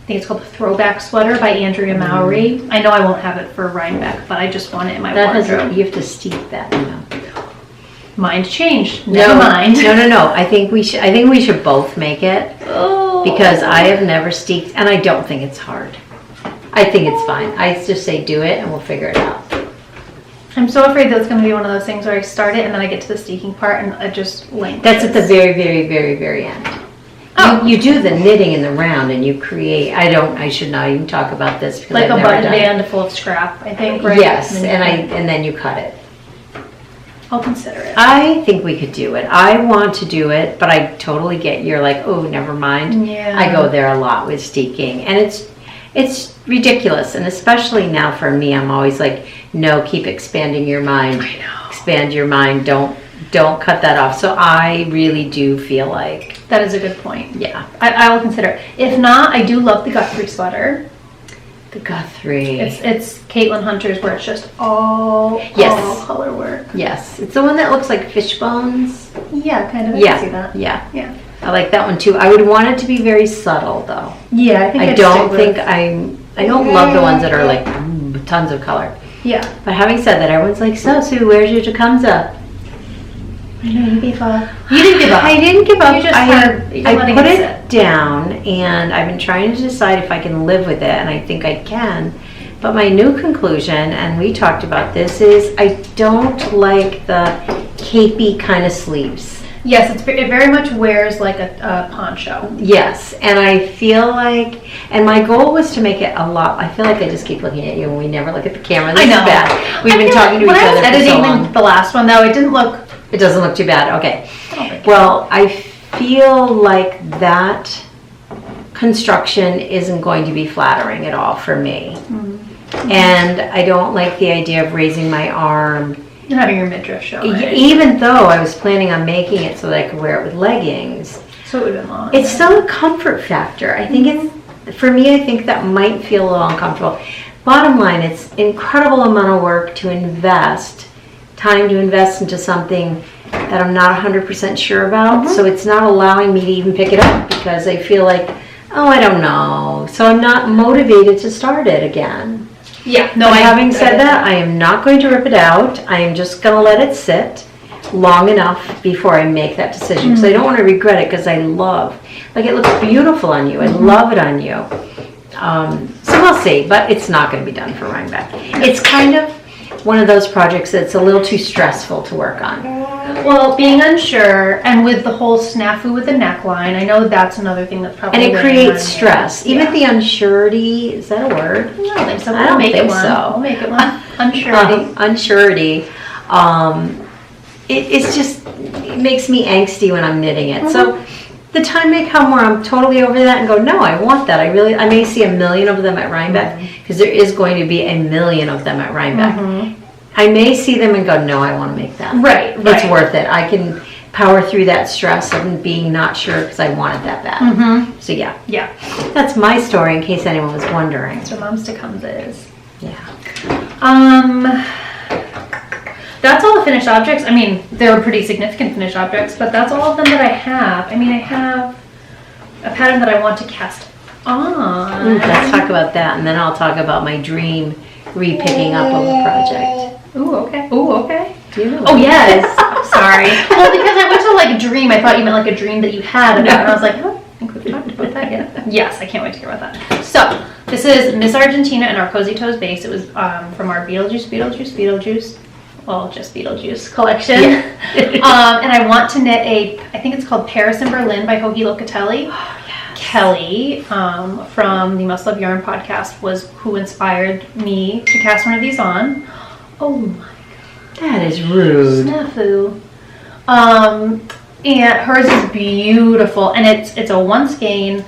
think it's called the Throwback Sweater by Andrea Mowry. I know I won't have it for Rhinebeck, but I just want it in my wardrobe. You have to steep that, you know. Mind changed. Never mind. No. I think we should both make it. Oh. Because I have never steeped, and I don't think it's hard. I think it's fine. I just say do it, and we'll figure it out. I'm so afraid that's going to be one of those things where I start it, and then I get to the steeking part, and I just length. That's at the very, very, very, very end. Oh. You do the knitting in the round, and you create. I should not even talk about this because like I've a button band full of scrap, I think. Right? Yes, and then you cut it. I'll consider it. I think we could do it. I want to do it, but I totally get you're like, oh, never mind. Yeah. I go there a lot with steeking, and it's ridiculous, and especially now for me, I'm always like, no, keep expanding your mind. I know. Expand your mind. Don't cut that off. So I really do feel like that is a good point. Yeah, I will consider it. If not, I do love the Guthrie sweater. The Guthrie. It's Caitlin Hunter's, where it's just all color work. Yes, it's the one that looks like fish bones. Yeah, kind of. I can see that. Yeah. I like that one too. I would want it to be very subtle though. Yeah, I think I don't love the ones that are like tons of color. Yeah. But having said that, everyone's like, so Sue, where's your TECUMSEH? I know you gave up. You didn't give up. I didn't give up. You just I put it down, and I've been trying to decide if I can live with it, and I think I can. But my new conclusion, and we talked about this, is I don't like the capey kind of sleeves. Yes, it very much wears like a poncho. Yes, and I feel like, and my goal was to make it a lot. I feel like I just keep looking at you, and we never look at the camera. This is bad. We've been talking to each other for so long. When I was editing the last one, though, it didn't look. It doesn't look too bad. Okay. Well, I feel like that construction isn't going to be flattering at all for me. Mm-hmm. And I don't like the idea of raising my arm. And having your midriff show, right? Even though I was planning on making it so that I could wear it with leggings. So it would have been long. It's still a comfort factor. I think for me, I think that might feel a little uncomfortable. Bottom line, it's an incredible amount of work to time to invest into something that I'm not 100% sure about. Mm-hmm. So it's not allowing me to even pick it up because I feel like, oh, I don't know. So I'm not motivated to start it again. Yeah. No. Having said that, I am not going to rip it out. I am just going to let it sit long enough before I make that decision because I don't want to regret it because I love, like, it looks beautiful on you. I love it on you. So we'll see, but it's not going to be done for Rhinebeck. It's kind of one of those projects that's a little too stressful to work on. Well, being unsure, and with the whole snafu with the neckline, I know that's another thing that's probably. And it creates stress. Even the unsurety, is that a word? I don't think so. I don't think so. We'll make it one. Unsurety. Unsurety. It makes me angsty when I'm knitting it. Mm-hmm. So the time may come where I'm totally over that and go, no, I want that. I may see 1 million of them at Rhinebeck because there is going to be 1 million of them at Rhinebeck. Mm-hmm. I may see them and go, no, I want to make that. Right. It's worth it. I can power through that stress of being not sure because I wanted that bad. Mm-hmm. So yeah. That's my story in case anyone was wondering. That's what Mom's TECUMSEH is. Yeah. That's all the finished objects. I mean, they're pretty significant finished objects, but that's all of them that I have. I mean, I have a pattern that I want to cast on. Let's talk about that, and then I'll talk about my dream re-picking up of a project. Ooh, okay. Ooh, okay. Do you know? Oh, yes. Sorry. Well, because I went to like a dream. I thought you meant like a dream that you had. And I was like, oh, I think we've talked about that yet. Yes, I can't wait to hear about that. So, this is Miss Argentina and our Cozy Toes base. It was from our Beetlejuice. Well, just Beetlejuice collection. Yeah. And I want to knit I think it's called Paris in Berlin by Hoagie Locatelli. Oh, yes. Kelly from the Must Love Yarn podcast was who inspired me to cast one of these on. Oh my god. That is rude. Snafu. And hers is beautiful. And it's a one skein.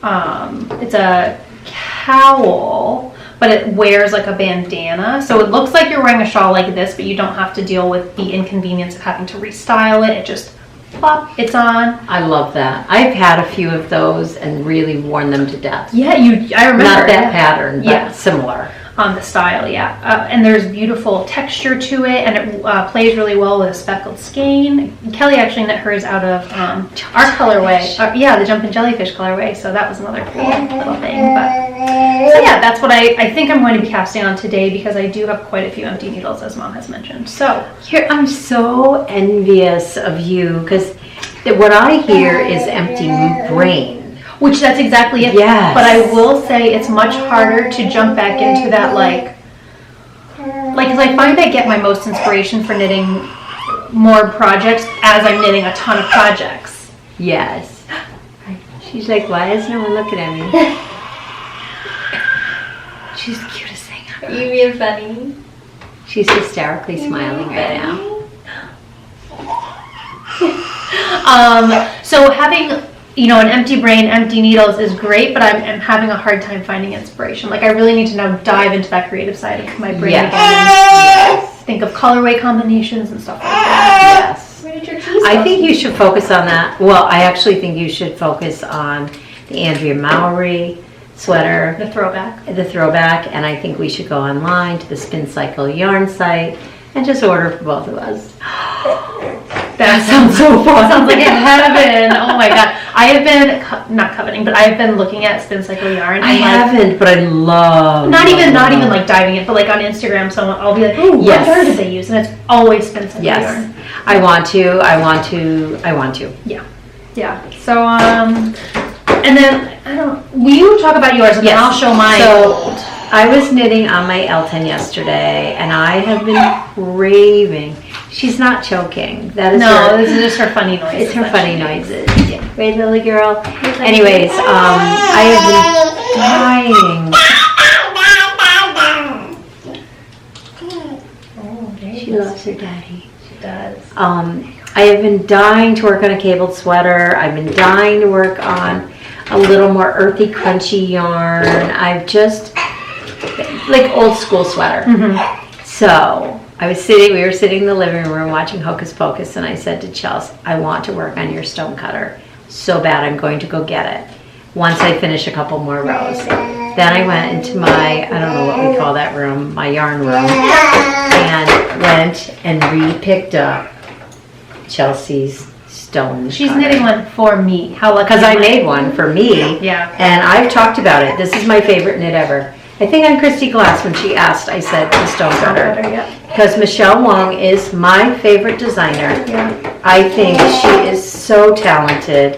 It's a cowl. But it wears like a bandana. So it looks like you're wearing a shawl like this, but you don't have to deal with the inconvenience of having to restyle it. It just, plop, it's on. I love that. I've had a few of those and really worn them to death. Yeah, I remember. Not that pattern, but similar. The style, yeah. And there's beautiful texture to it, and it plays really well with a speckled skein. Kelly actually knit hers out of our colorway. The Jumpin' Jellyfish colorway, so that was another cool little thing. So yeah, that's what I think I'm going to be casting on today because I do have quite a few empty needles, as Mom has mentioned. So I'm so envious of you because what I hear is empty brain. Which that's exactly it. Yes. But I will say it's much harder to jump back into that because I find I get my most inspiration for knitting more projects as I'm knitting a ton of projects. Yes. She's like, why is no one looking at me? She's the cutest thing ever. You being funny? She's hysterically smiling right now. So having an empty brain, empty needles is great, but I'm having a hard time finding inspiration. Like I really need to now dive into that creative side of my brain again and think of colorway combinations and stuff like that. Yes. Where did your keys go? I think you should focus on that. Well, I actually think you should focus on the Andrea Mowry sweater. The throwback. And I think we should go online to the Spin Cycle yarn site and just order for both of us. That sounds so fun. Sounds like heaven. Oh my god. I have been not coveting, but I have been looking at Spin Cycle yarn. I haven't, but I love. Not even like diving it, but like on Instagram, someone I'll be like, "Oh, what yarn did they use?" And it's always Spin Cycle yarn. I want to. Yeah. So and then will you talk about yours and then I'll show mine. So I was knitting on my Elton yesterday, and I have been craving. She's not choking. That is this is just her funny noises. It's her funny noises. Yeah. Right, Lily girl? Anyways, I have been dying. She loves her daddy. She does. I have been dying to work on a cabled sweater. I've been dying to work on a little more earthy, crunchy yarn. I've just, like old school sweater. Mm-hmm. So we were sitting in the living room watching Hocus Pocus, and I said to Chelsea, I want to work on your STONECUTTER so bad. I'm going to go get it once I finish a couple more rows. Then I went into my, I don't know what we call that room, my yarn room, and went and re-picked up Chelsea's STONECUTTER. She's knitting one for me. How lucky? Because I made one for me. Yeah. And I've talked about it. This is my favorite knit ever. I think on Christy Glass when she asked, I said the STONECUTTER. Because Michelle Wong is my favorite designer. Yeah. I think she is so talented,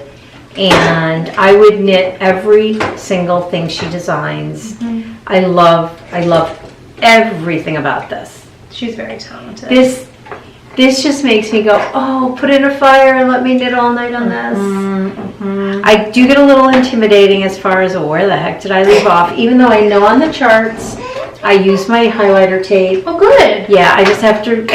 and I would knit every single thing she designs. Mm-hmm. I love everything about this. She's very talented. This just makes me go, oh, put in a fire and let me knit all night on this. Mm-hmm. I do get a little intimidating as far as, where the heck did I leave off? Even though I know on the charts, I use my highlighter tape. Oh, good. Yeah, I just have to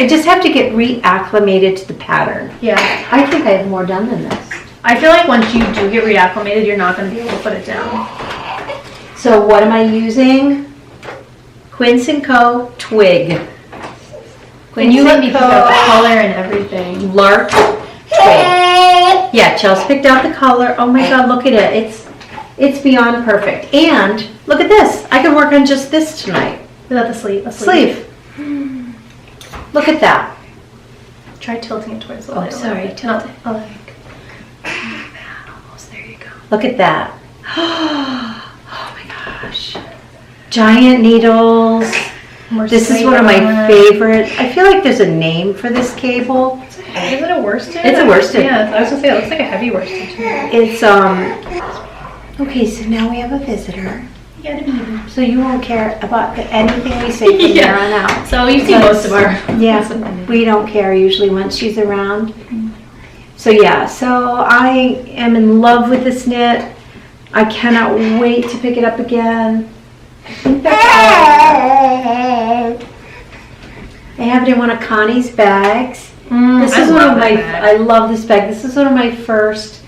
get reacclimated to the pattern. Yeah. I think I have more done than this. I feel like once you do get reacclimated, you're not going to be able to put it down. So what am I using? Quince & Co. Twig. When you let me pick out the color and everything. Lark Twig. Yeah, Chelsea picked out the color. Oh my god, look at it. It's beyond perfect. And look at this. I can work on just this tonight. Without the sleeve. Sleeve. Look at that. Try tilting it towards the light. Oh, sorry. Tilt it. Almost. There you go. Look at that. Oh my gosh. Giant needles. This is one of my favorite. I feel like there's a name for this cable. Is it a worsted? It's a worsted. Yeah, I was gonna say it looks like a heavy worsted too. It's okay, so now we have a visitor. So you won't care about anything we say from here on out. So you see most of our. Yeah, we don't care usually once she's around. So yeah, so I am in love with this knit. I cannot wait to pick it up again. I think that's all. I have it in one of Connie's bags. This is one of my, I love this bag. This is one of my first,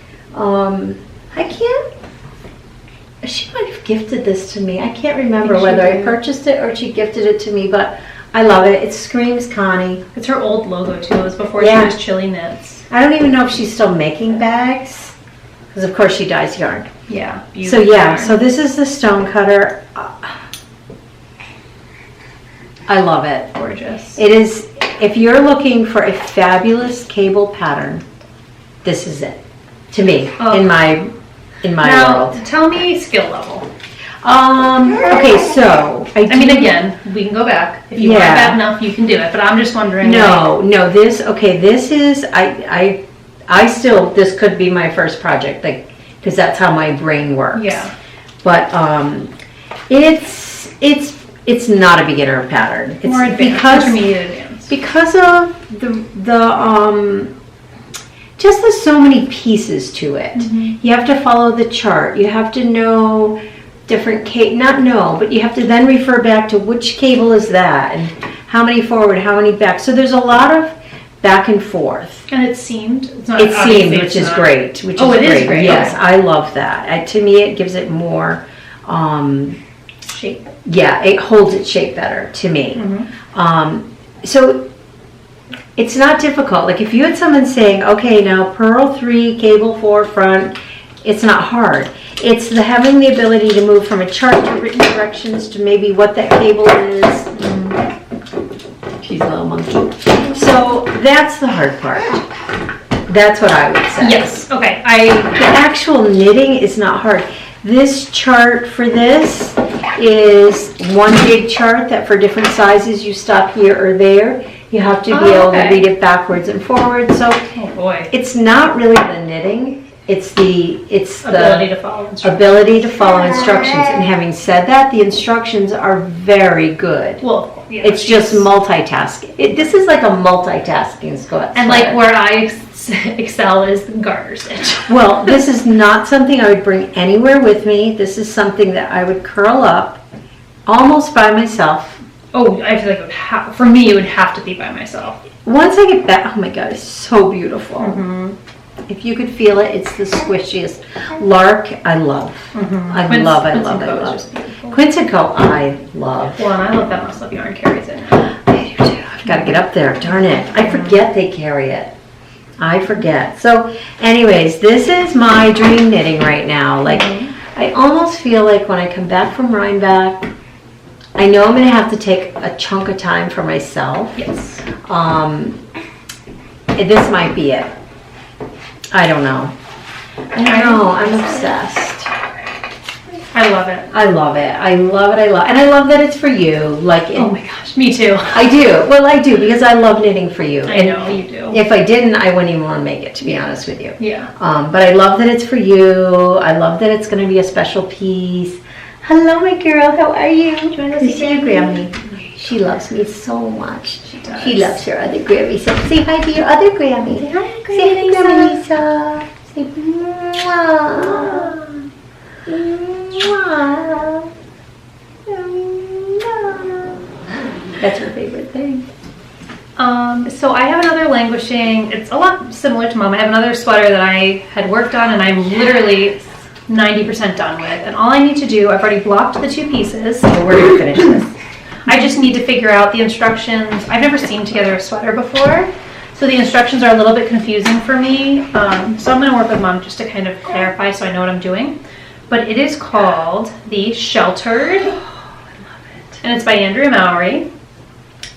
she might have gifted this to me. I can't remember whether I purchased it or she gifted it to me, but I love it. It screams Connie. It's her old logo too. It was before she was Chili Knits. I don't even know if she's still making bags, because of course she dyes yarn. Yeah. So yeah, so this is the STONECUTTER. I love it. Gorgeous. It is, if you're looking for a fabulous cable pattern, this is it. To me, in my world. Tell me skill level. Okay, so I mean, again, we can go back. If you want bad enough, you can do it. But I'm just wondering. No, this is, I still, this could be my first project, like, because that's how my brain works. Yeah. But it's not a beginner pattern. It's more advanced, intermediate advanced. Because of just there's so many pieces to it. You have to follow the chart. You have to know different but you have to then refer back to which cable is that and how many forward, how many back. So there's a lot of back and forth. And it's seamed? It's seamed, which is great. It is great. Yes, okay. I love that. To me, it gives it more shape. Yeah, it holds its shape better to me. So it's not difficult. Like if you had someone saying, okay, now purl 3, cable 4 front, it's not hard. It's having the ability to move from a chart to written directions to maybe what that cable is. She's a little monkey. So that's the hard part. That's what I would say. Yes, okay. The actual knitting is not hard. This chart for this is one big chart that for different sizes you stop here or there. You have to be able to read it backwards and forwards. So it's not really the knitting. It's the ability to follow instructions. And having said that, the instructions are very good. Well, yeah, it's just multitasking. This is like a multitasking sweater. And like where I excel is garter stitch. Well, this is not something I would bring anywhere with me. This is something that I would curl up almost by myself. Oh, I feel like for me it would have to be by myself. Once I get back, oh my god, it's so beautiful. If you could feel it, it's the squishiest. Lark, I love. I love. Quince & Co, I love. Well, and I love that muscle yarn carries it. I do too. I've got to get up there. Darn it. I forget they carry it. I forget. So, anyways, this is my dream knitting right now. Like, I almost feel like when I come back from Rhinebeck, I know I'm going to have to take a chunk of time for myself. Yes. This might be it. I don't know. I'm obsessed. I love it. And I love that it's for you. Like, oh my gosh, me too. I do. Well, I do because I love knitting for you. I know you do. If I didn't, I wouldn't even want to make it, to be honest with you. Yeah. But I love that it's for you. I love that it's going to be a special piece. Hello, my girl. How are you? Do you want to see your Grammy? She loves me so much. She does. She loves her other Grammy. So say hi to your other Grammy. Say hi, Grammy Lisa. Say mwah. Mwah. That's her favorite thing. So I have another languishing, it's a lot similar to Mom. I have another sweater that I had worked on and I'm literally 90% done with. And all I need to do, I've already blocked the 2 pieces. So we're going to finish this. I just need to figure out the instructions. I've never seamed together a sweater before, so the instructions are a little bit confusing for me. So I'm going to work with Mom just to kind of clarify so I know what I'm doing. But it is called the Sheltered, Oh, I love it. and it's by Andrea Mowry.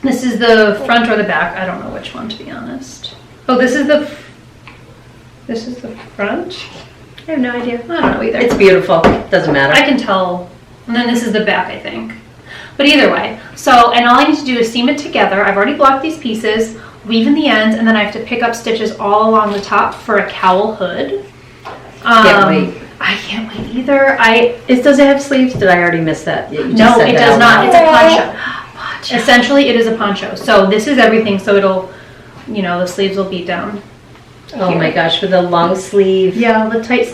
This is the front or the back. I don't know which one, to be honest. Oh, this is the front? I have no idea. I don't know either. It's beautiful. Doesn't matter. I can tell. And then this is the back, I think. But either way, so, and all I need to do is seam it together. I've already blocked these pieces, weave in the ends, and then I have to pick up stitches all along the top for a cowl hood. Can't wait. I can't wait either. Does it have sleeves? Did I already miss that? No, it does not. It's a poncho. Essentially, it is a poncho. So this is everything. So it'll, you know, the sleeves will be down. Oh my gosh, with a long sleeve. Yeah, the tight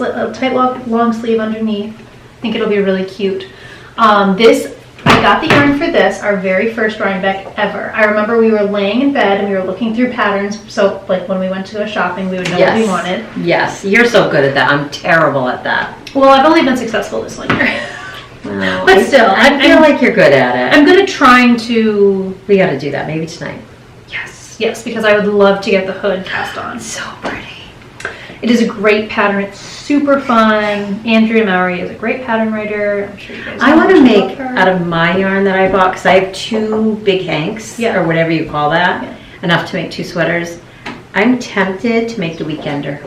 long sleeve underneath. I think it'll be really cute. I got the yarn for this, our very first Rhinebeck ever. I remember we were laying in bed and we were looking through patterns. So like when we went to go shopping, we would know what we wanted. Yes, you're so good at that. I'm terrible at that. Well, I've only been successful this winter. Well, but still, I feel like you're good at it. I'm gonna trying to. We got to do that maybe tonight. Yes, because I would love to get the hood cast on. So pretty. It is a great pattern. It's super fun. Andrea Mowry is a great pattern writer. I'm sure you guys know. I want to make out of my yarn that I bought, because I have 2 big hanks, or whatever you call that, enough to make 2 sweaters. I'm tempted to make the Weekender.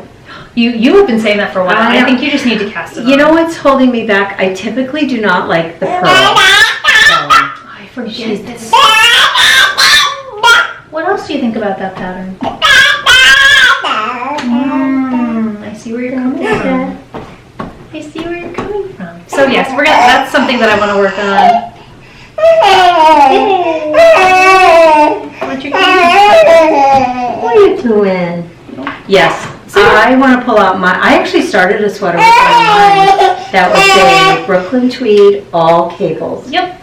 You have been saying that for a while. I think you just need to cast it on. You know what's holding me back? I typically do not like the pearl. I forget this. What else do you think about that pattern? I see where you're coming from. I see where you're coming from. So yes, that's something that I want to work on. What are you doing? Yes, I want to pull out I actually started a sweater with mine that was a Brooklyn tweed, all cables. Yep.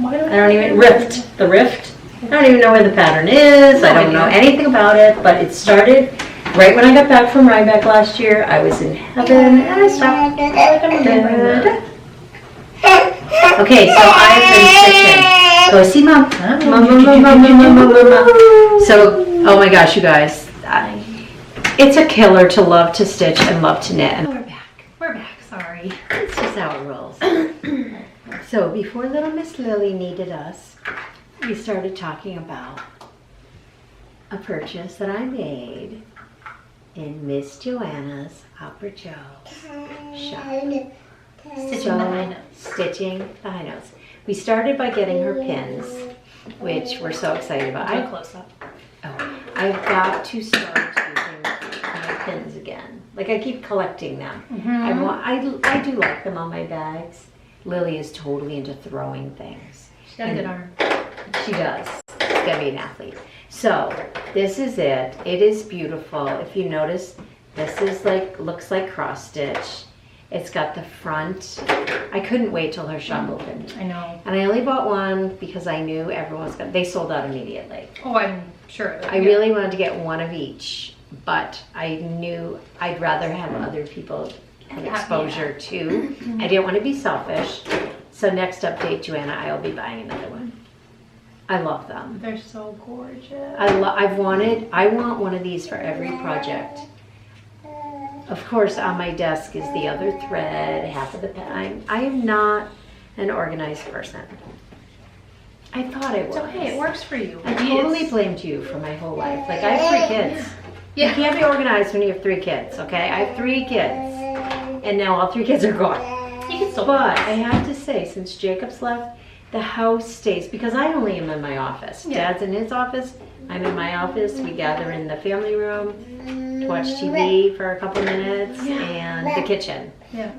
I don't even, the rift. I don't even know where the pattern is. I don't know anything about it, but it started right when I got back from Rhinebeck last year. I was in heaven and I stopped. Okay, so I've been stitching. Go see Mom. So, oh my gosh, you guys. It's a killer to love to stitch and love to knit. And We're back, sorry. it's just how it rolls. So before little Miss Lily needed us, we started talking about a purchase that I made in Miss Joanna's Opera Joe shop. Stitching the high notes. We started by getting her pins, which we're so excited about. Do a close up. I've got to start using my pins again. Like I keep collecting them. I do like them on my bags. Lily is totally into throwing things. She's got a good arm. She does. She's gotta be an athlete. So this is it. It is beautiful. If you notice, this is looks like cross stitch. It's got the front. I couldn't wait till her shop opened. I know. And I only bought one because I knew everyone was gonna. They sold out immediately. Oh, I'm sure. I really wanted to get one of each, but I knew I'd rather have other people have exposure too. I didn't want to be selfish. So next update, Joanna, I'll be buying another one. I love them. They're so gorgeous. I want one of these for every project. Of course, on my desk is the other thread, half of the pen. I am not an organized person. I thought I was. It's okay, it works for you. I totally blamed you for my whole life. Like, I have 3 kids. Yeah. You can't be organized when you have 3 kids, okay? I have 3 kids. And now all 3 kids are gone. You can still. But I have to say, since Jacob's left, the house stays, because I only am in my office. Yeah. Dad's in his office. I'm in my office. We gather in the family room to watch TV for a couple minutes, and the kitchen. Yeah.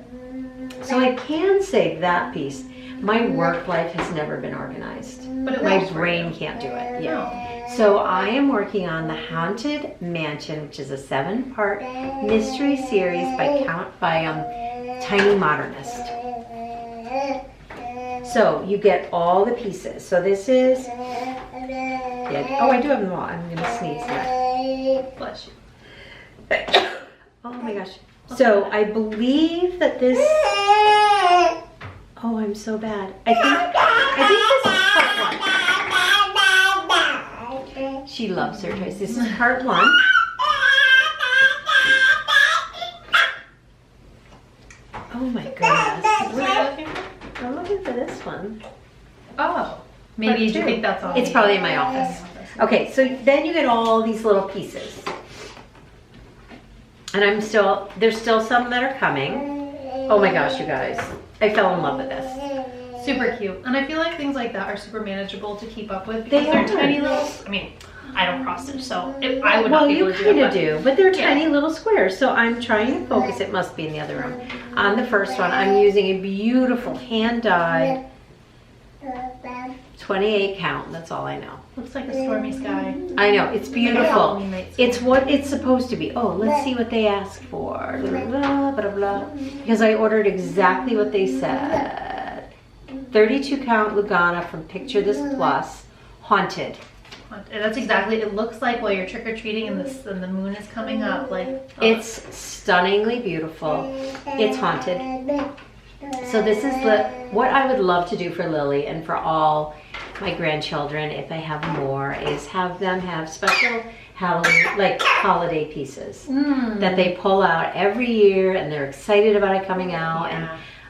So I can say that piece. My work life has never been organized. But my brain can't do it. Yeah. So I am working on the Haunted Mansion, which is a 7-part mystery series by Tiny Modernist. So you get all the pieces. So this is. Oh, I do have them all. I'm gonna sneeze here. Bless you. Oh my gosh. So I believe that this. Oh, I'm so bad. I think this is part 1. She loves her toys. This is part 1. Oh my goodness. What are you looking for? I'm looking for this one. Oh. Maybe you think that's all. It's probably in my office. Okay, so then you get all these little pieces. And there's still some that are coming. Oh my gosh, you guys. I fell in love with this. Super cute. And I feel like things like that are super manageable to keep up with They because they're are. tiny little, I mean, I don't cross stitch, so I would not be able to do it. Well, you kind of do, but they're Yeah. tiny little squares. So I'm trying to focus. It must be in the other room. On the first one, I'm using a beautiful hand-dyed 28 count. That's all I know. Looks like a stormy sky. I know, it's beautiful. Halloween night sky. It's what it's supposed to be. Oh, let's see what they asked for. Blah, blah, blah, blah. Because I ordered exactly what they said. 32 count Lugana from Picture This Plus, Haunted. And that's exactly, it looks like while you're trick-or-treating and the moon is coming up, like... oh. It's stunningly beautiful. It's haunted. So this is what I would love to do for Lily and for all my grandchildren, if I have more, is have them have special Halloween, like holiday pieces that they pull out every year, and they're excited about it coming out. Yeah. And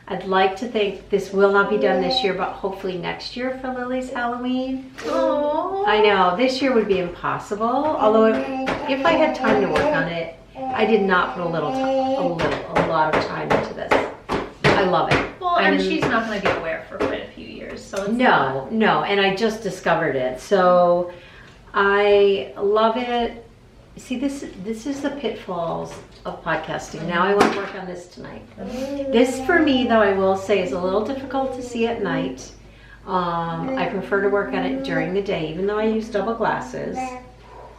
I'd like to think this will not be done this year, but hopefully next year for Lily's Halloween. Aww. I know, this year would be impossible, although if I had time to work on it, I did not put a lot of time into this. I love it. Well, and she's not going to be aware for quite a few years, so it's No, and I just discovered it, so I love it. See, this is the pitfalls of podcasting. Now I want to work on this tonight. This, for me, though, I will say, is a little difficult to see at night. I prefer to work on it during the day, even though I use double glasses.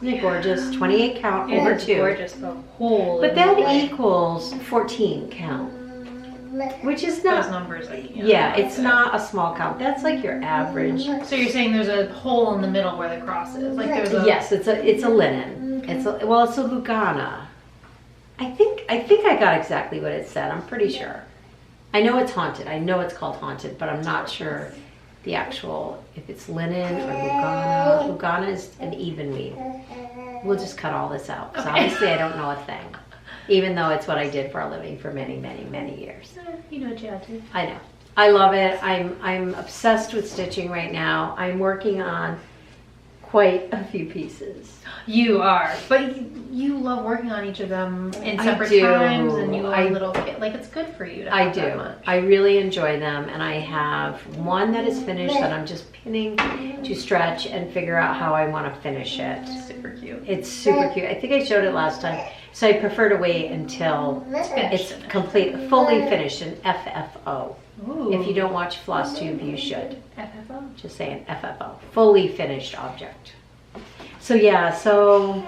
Isn't it gorgeous? 28 count over It's 2. gorgeous, but holy But that moly. equals 14 count, which is not... Those numbers, I can't. Yeah, it's not a small count. That's like your average. So you're saying there's a hole in the middle where the cross is? Like there's a... Yes, it's a linen. It's a Lugana. I think I got exactly what it said. I'm pretty sure. I know it's haunted. I know it's called haunted, but I'm not sure the actual, if it's linen or Lugana. Lugana is an even weave. We'll just cut all this out. So obviously I don't know a thing, even though it's what I did for a living for many, many, many years. You know what you had to. I know. I love it. I'm obsessed with stitching right now. I'm working on quite a few pieces. You are, but you love working on each of them in I separate do. times, and you love little like it's good for you to have I do. that much. I really enjoy them, and I have one that is finished that I'm just pinning to stretch and figure out how I want to finish it. Super cute. It's super cute. I think I showed it last time, so I prefer to wait until it's complete, fully finished in FFO. Ooh. If you don't watch Floss Tube, you should. FFO. Just saying FFO, fully finished object. So yeah, so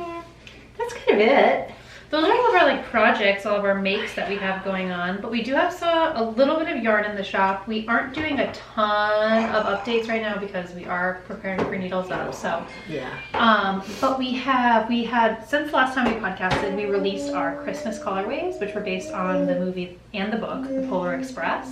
that's kind of it. Those are all of our like projects, all of our makes that we have going on. But we do have a little bit of yarn in the shop. We aren't doing a ton of updates right now because we are preparing for Needles Up. So Yeah. but we had since last time we podcasted, we released our Christmas colorways, which were based on the movie and the book, The Polar Express.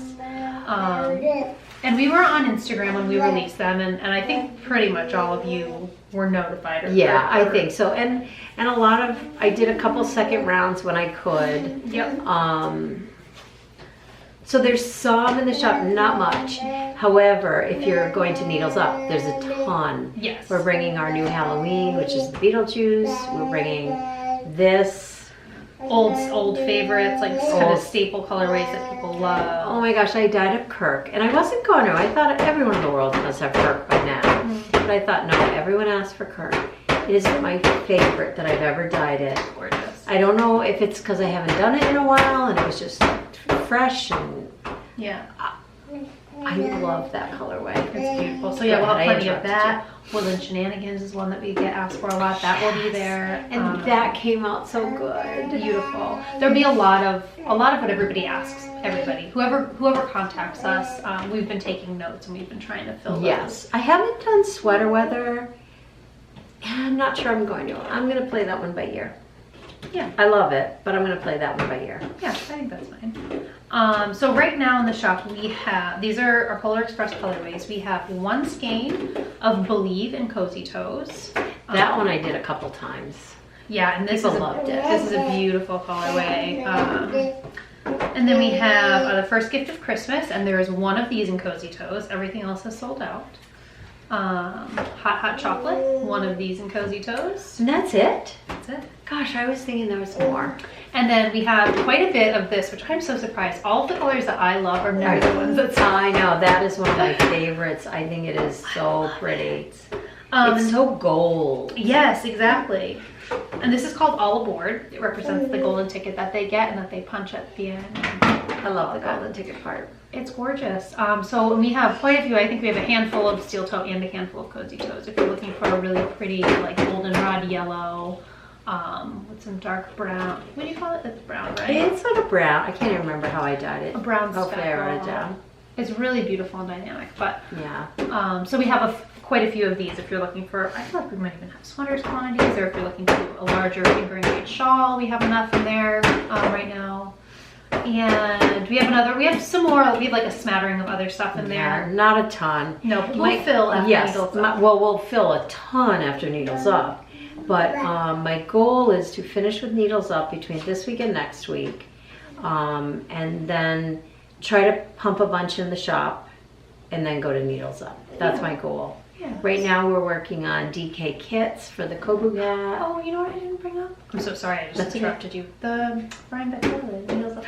And we were on Instagram when we released them, and I think pretty much all of you were notified. Yeah, I think so. And a lot of, I did a couple second rounds when I could. Yep. So there's some in the shop, not much. However, if you're going to Needles Up, there's a ton. Yes. We're bringing our new Halloween, which is the Beetlejuice. We're bringing this. Old favorites, like kind of staple colorways that people love. Oh my gosh, I dyed up Kirk. And I wasn't going to. I thought everyone in the world must have Kirk by now. But I thought, no, everyone asked for Kirk. It is my favorite that I've ever dyed it. Gorgeous. I don't know if it's because I haven't done it in a while and it was just fresh, and Yeah. I love that colorway. It's beautiful. So yeah, we'll have plenty of that. Woodland Shenanigans is one that we get asked for a lot. That will be there. And that came out so good. Beautiful. There'll be a lot of what everybody asks. Everybody, whoever contacts us, we've been taking notes and we've been trying to fill those. Yes, I haven't done sweater weather. I'm not sure I'm going to. I'm going to play that one by ear. Yeah. I love it, but I'm going to play that one by ear. Yeah, I think that's fine. So right now in the shop we have, these are our Polar Express colorways. We have one skein of Believe in Cozy Toes. That one I did a couple times. Yeah, and this People is loved it. This is a beautiful colorway. And then we have the First Gift of Christmas, and there is one of these in Cozy Toes. Everything else is sold out. hot chocolate, one of these in Cozy Toes. And that's it? That's it. Gosh, I was thinking there was more. And then we have quite a bit of this, which I'm so surprised. All of the colors that I love are never the ones that I know, that is one of my favorites. I think it is so pretty. It's so gold. Yes, exactly. And this is called All Aboard. It represents the golden ticket that they get and that they punch at the end. I love the golden ticket part. It's gorgeous. So we have quite a few. I think we have a handful of steel toe and a handful of Cozy Toes. If you're looking for a really pretty, like goldenrod yellow, with some dark brown. What do you call it? It's brown, right? It's like a brown. I can't even remember how I dyed it. A brown Hopefully I wrote it down. It's really beautiful and dynamic. But yeah. So we have quite a few of these. If you're looking for, I feel like we might even have sweaters quantities, or if you're looking to do a larger finger engaged shawl, we have enough in there right now. And we have some more. We have like a smattering of other stuff in there. Not a ton. No, but we'll fill after Needles Up. Well, we'll fill a ton after Needles Up. But my goal is to finish with Needles Up between this week and next week. And then try to pump a bunch in the shop and then go to Needles Up. That's my goal. Yeah. Right now we're working on DK kits for the Kobuk hat. Oh, you know what I didn't bring up? I'm so sorry, I just interrupted you. The Brian Beck Needles Up.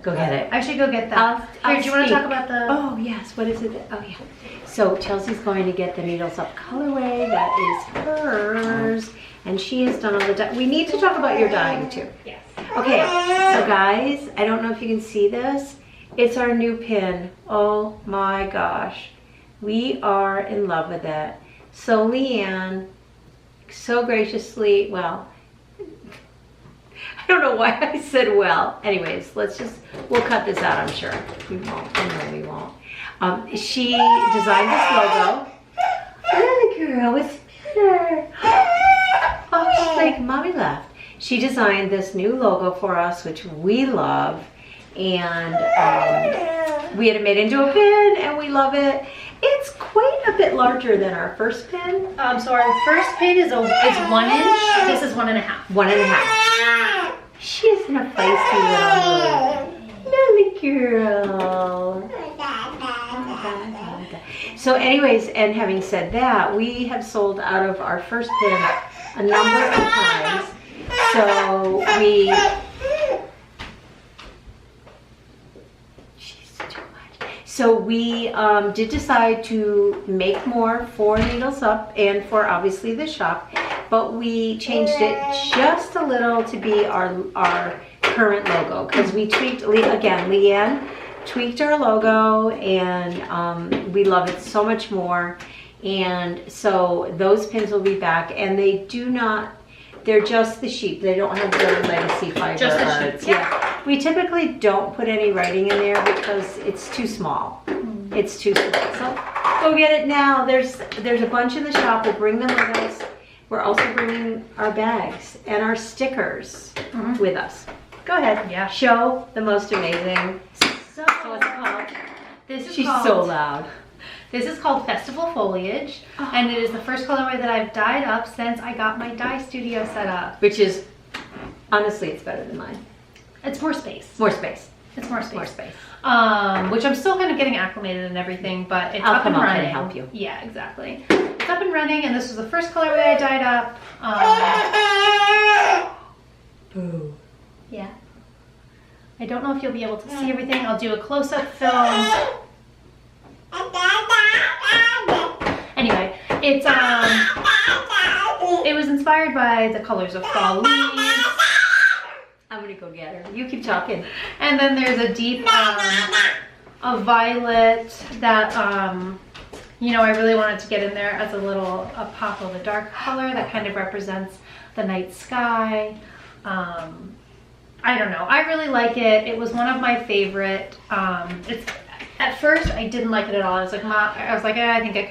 Go get it. I should go get that. Here, do you want to talk about the... Oh, yes. What is it? Oh, yeah. So Chelsea's going to get the Needles Up colorway. That is hers. And she has done all the dye. We need to talk about your dyeing, too. Yes. Okay. So, guys, I don't know if you can see this. It's our new pin. Oh, my gosh. We are in love with it. So Leanne so graciously, well, I don't know why I said well. Anyways, we'll cut this out, I'm sure. We won't. I know we won't. She designed this logo. Oh, the girl with Pewter. Oh, she's like, Mommy left. She designed this new logo for us, which we love. And we had it made into a pin, and we love it. It's quite a bit larger than our first pin. So our first pin is 1 inch. This is 1.5. 1.5. She is in a feisty little girl. So anyways, and having said that, we have sold out of our first pin a number of times. So we... So we did decide to make more for Needles Up and for obviously the shop, but we changed it just a little to be our current logo because we tweaked, again, Leanne tweaked our logo and we love it so much more. And so those pins will be back and they do not, they're just the sheep. They don't have the legacy fiber. Just the sheep. Yeah. We typically don't put any writing in there because it's too small. It's too small. So go get it now. There's a bunch in the shop. We'll bring them with us. We're also bringing our bags and our stickers with us. Go ahead. Yeah. Show the most amazing. So what's it called? She's so loud. This is called Festival Foliage, and it is the first colorway that I've dyed up since I got my dye studio set up. Which is, honestly, it's better than mine. It's more space. More space. It's more space. More space. Which I'm still kind of getting acclimated and everything, but it's up and running. I'll help you. Yeah, exactly. It's up and running, and this was the first colorway I dyed up. Boo. Yeah. I don't know if you'll be able to see everything. I'll do a close-up film. Anyway, it's it was inspired by the colors of fall leaves. I'm gonna go get her. You keep talking. And then there's a deep a violet that you know, I really wanted to get in there as a pop of a dark color that kind of represents the night sky. I don't know. I really like it. It was one of my favorite. It's at first I didn't like it at all. I was like, I think I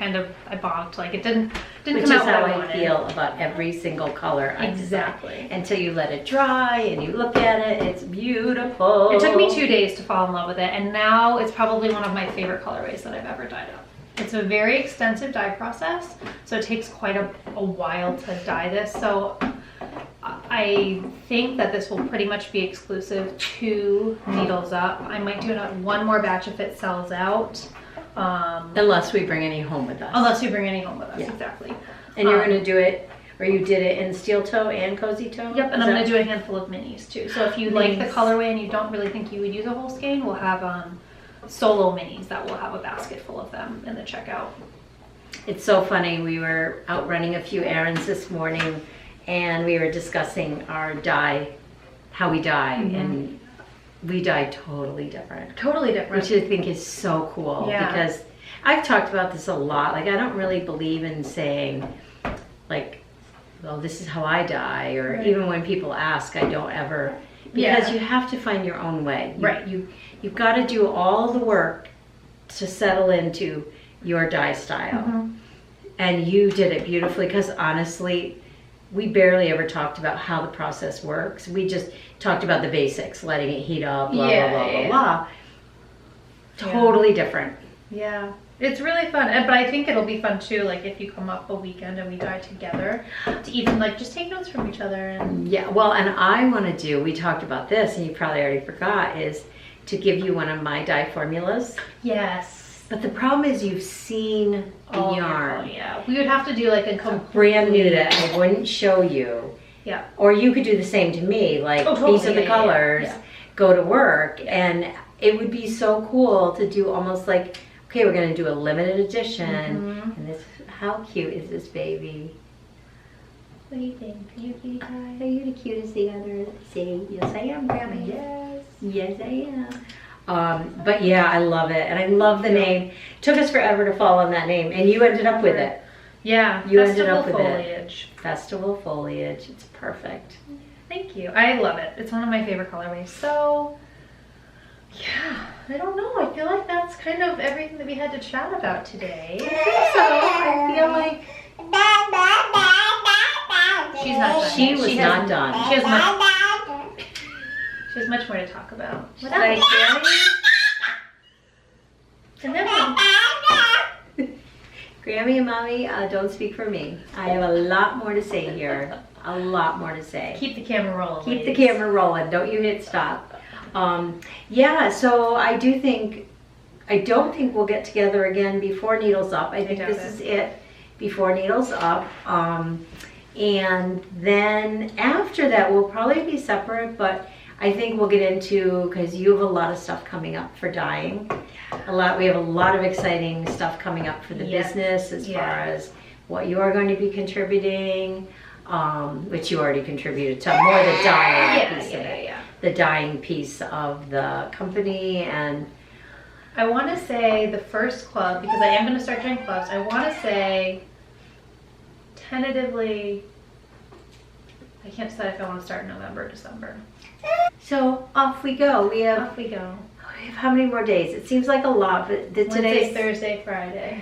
bonked. Like it didn't Which come out is what how I I wanted. feel about every single color. Exactly. Until you let it dry and you look at it, it's beautiful. It took me 2 days to fall in love with it, and now it's probably one of my favorite colorways that I've ever dyed up. It's a very extensive dye process, so it takes quite a while to dye this. So I think that this will pretty much be exclusive to Needles Up. I might do one more batch if it sells out. Unless we bring any home with us. Unless we bring any home with us, Yeah. exactly. And you're going to do it, or you did it in steel toe and cozy toe? Yep, and I'm going to do a handful of minis too. So if you like the colorway and you don't really think you would use a whole skein, we'll have solo minis that will have a basket full of them in the checkout. It's so funny. We were out running a few errands this morning, and we were discussing our dye, how we dye, and we dye totally different. Totally different. Which I think is so cool, because I've talked about this a lot. Like, I don't really believe in saying, like, well, this is how I dye, or even when people ask, I don't ever, because you have to find your own way. You've got to do all the work to settle into your dye style. And you did it beautifully, because honestly, we barely ever talked about how the process works. We just talked about the basics, letting it heat up, blah, blah, blah, blah, blah. Totally different. Yeah. It's really fun, but I think it'll be fun too, like if you come up a weekend and we dye together, to even like just take notes from each other. And yeah, well, and I want to do, we talked about this and you probably already forgot, is to give you one of my dye formulas. Yes. But the problem is you've seen the yarn. Yeah, we would have to do like a brand new that I wouldn't show you. Yeah. Or you could do the same to me, like these are the colors, go to work. And it would be so cool to do almost like, okay, we're going to do a limited edition. And this, how cute is this baby? What do you think? Are you cutie pie? Are you the cutest thing ever? Say, yes I am, Grandma. Yes. Yes I am. But yeah, I love it. And I love the name. Took us forever to fall on that name. And you ended up with it. Yeah. You ended up with foliage. It. Festival foliage. It's perfect. Thank you. I love it. It's one of my favorite colorways. So, yeah, I don't know. I feel like that's kind of everything that we had to chat about today. So I feel like she's not done. She was not done. She has much more to talk about. What else? And then Grammy and Mommy, don't speak for me. I have a lot more to say here. A lot more to say. Keep the camera rolling. Keep the camera rolling. Don't you hit stop. Yeah, so I don't think we'll get together again before Needles Up. I think this is it before Needles Up. And then after that, we'll probably be separate, but I think we'll get into, because you have a lot of stuff coming up for dyeing. We have a lot of exciting stuff coming up for the business as far as what you are going to be contributing, which you already contributed to, more the dyeing piece of it. The dyeing piece of the company. And I want to say the first club, because I am going to start doing clubs, I want to say tentatively, I can't decide if I want to start in November or December. So off we go. We have how many more days? It seems like a lot, but today's Thursday, Friday.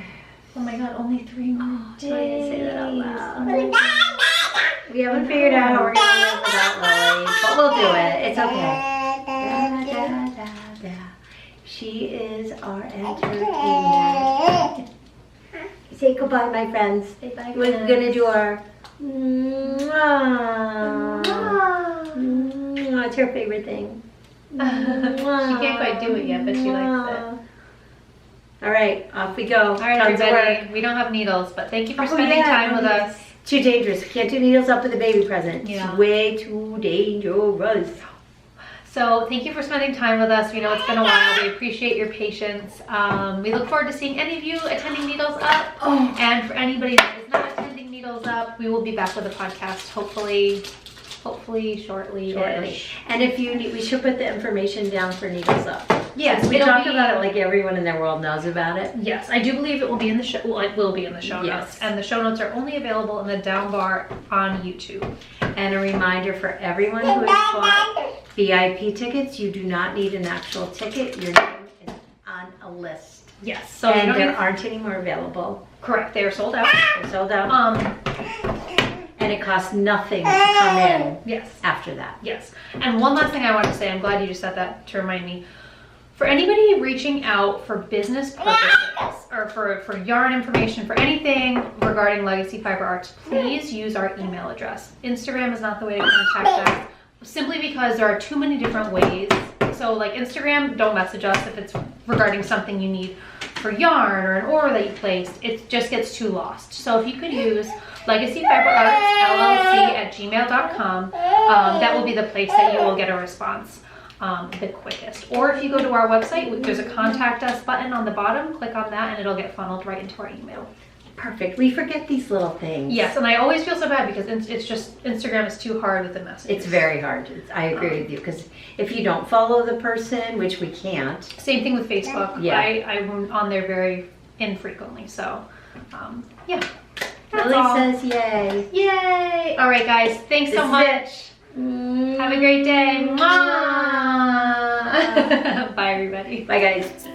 Oh my god, only 3 more days. I didn't say that out loud. We haven't figured out how we're going to live without Lily, but we'll do it. It's okay. She is our entertainment. Say goodbye, my friends. Say bye, We're going to do our... It's her favorite thing. She can't quite do it yet, but she likes it. All right, off we go. All right, everybody. We don't have needles, but thank you for spending time with us. Too dangerous. Can't do Needles Up with a baby present. Yeah. It's way too dangerous. So thank you for spending time with us. We know it's been a while. We appreciate your patience. We look forward to seeing any of you attending Needles Up. And for anybody that is not attending Needles Up, we will be back with a podcast hopefully shortly. And if you need, we should put the information down for Needles Up. Yes, we talk about it like everyone in the world knows about it. Yes, I do believe it will be in the show. Well, it will be in the show notes, and the show notes are only available in the down bar on YouTube. And a reminder for everyone who has bought VIP tickets: you do not need an actual ticket. Your name is on a list. Yes, so and there aren't any more available. Correct, they are sold out. They're sold out. And it costs nothing to come in. Yes. After that. Yes. And one last thing I want to say, I'm glad you just said that to remind me. For anybody reaching out for business purposes or for yarn information, for anything regarding Legacy Fiber Arts, please use our email address. Instagram is not the way to contact us, simply because there are too many different ways. So like Instagram, don't message us if it's regarding something you need for yarn or an order that you placed, it just gets too lost. So if you could use LegacyFiberArtsLLC@gmail.com, that will be the place that you will get a response the quickest. Or if you go to our website, there's a contact us button on the bottom, click on that and it'll get funneled right into our email. Perfect. We forget these little things. Yes, and I always feel so bad because it's just, Instagram is too hard with the messages. It's very hard. I agree with you, because if you don't follow the person, which we can't. Same thing with Facebook. Yeah. I'm on there very infrequently, so yeah. Lily says yay. Yay! All right, guys, thanks so much. Have a great day. Bye, everybody. Bye, guys.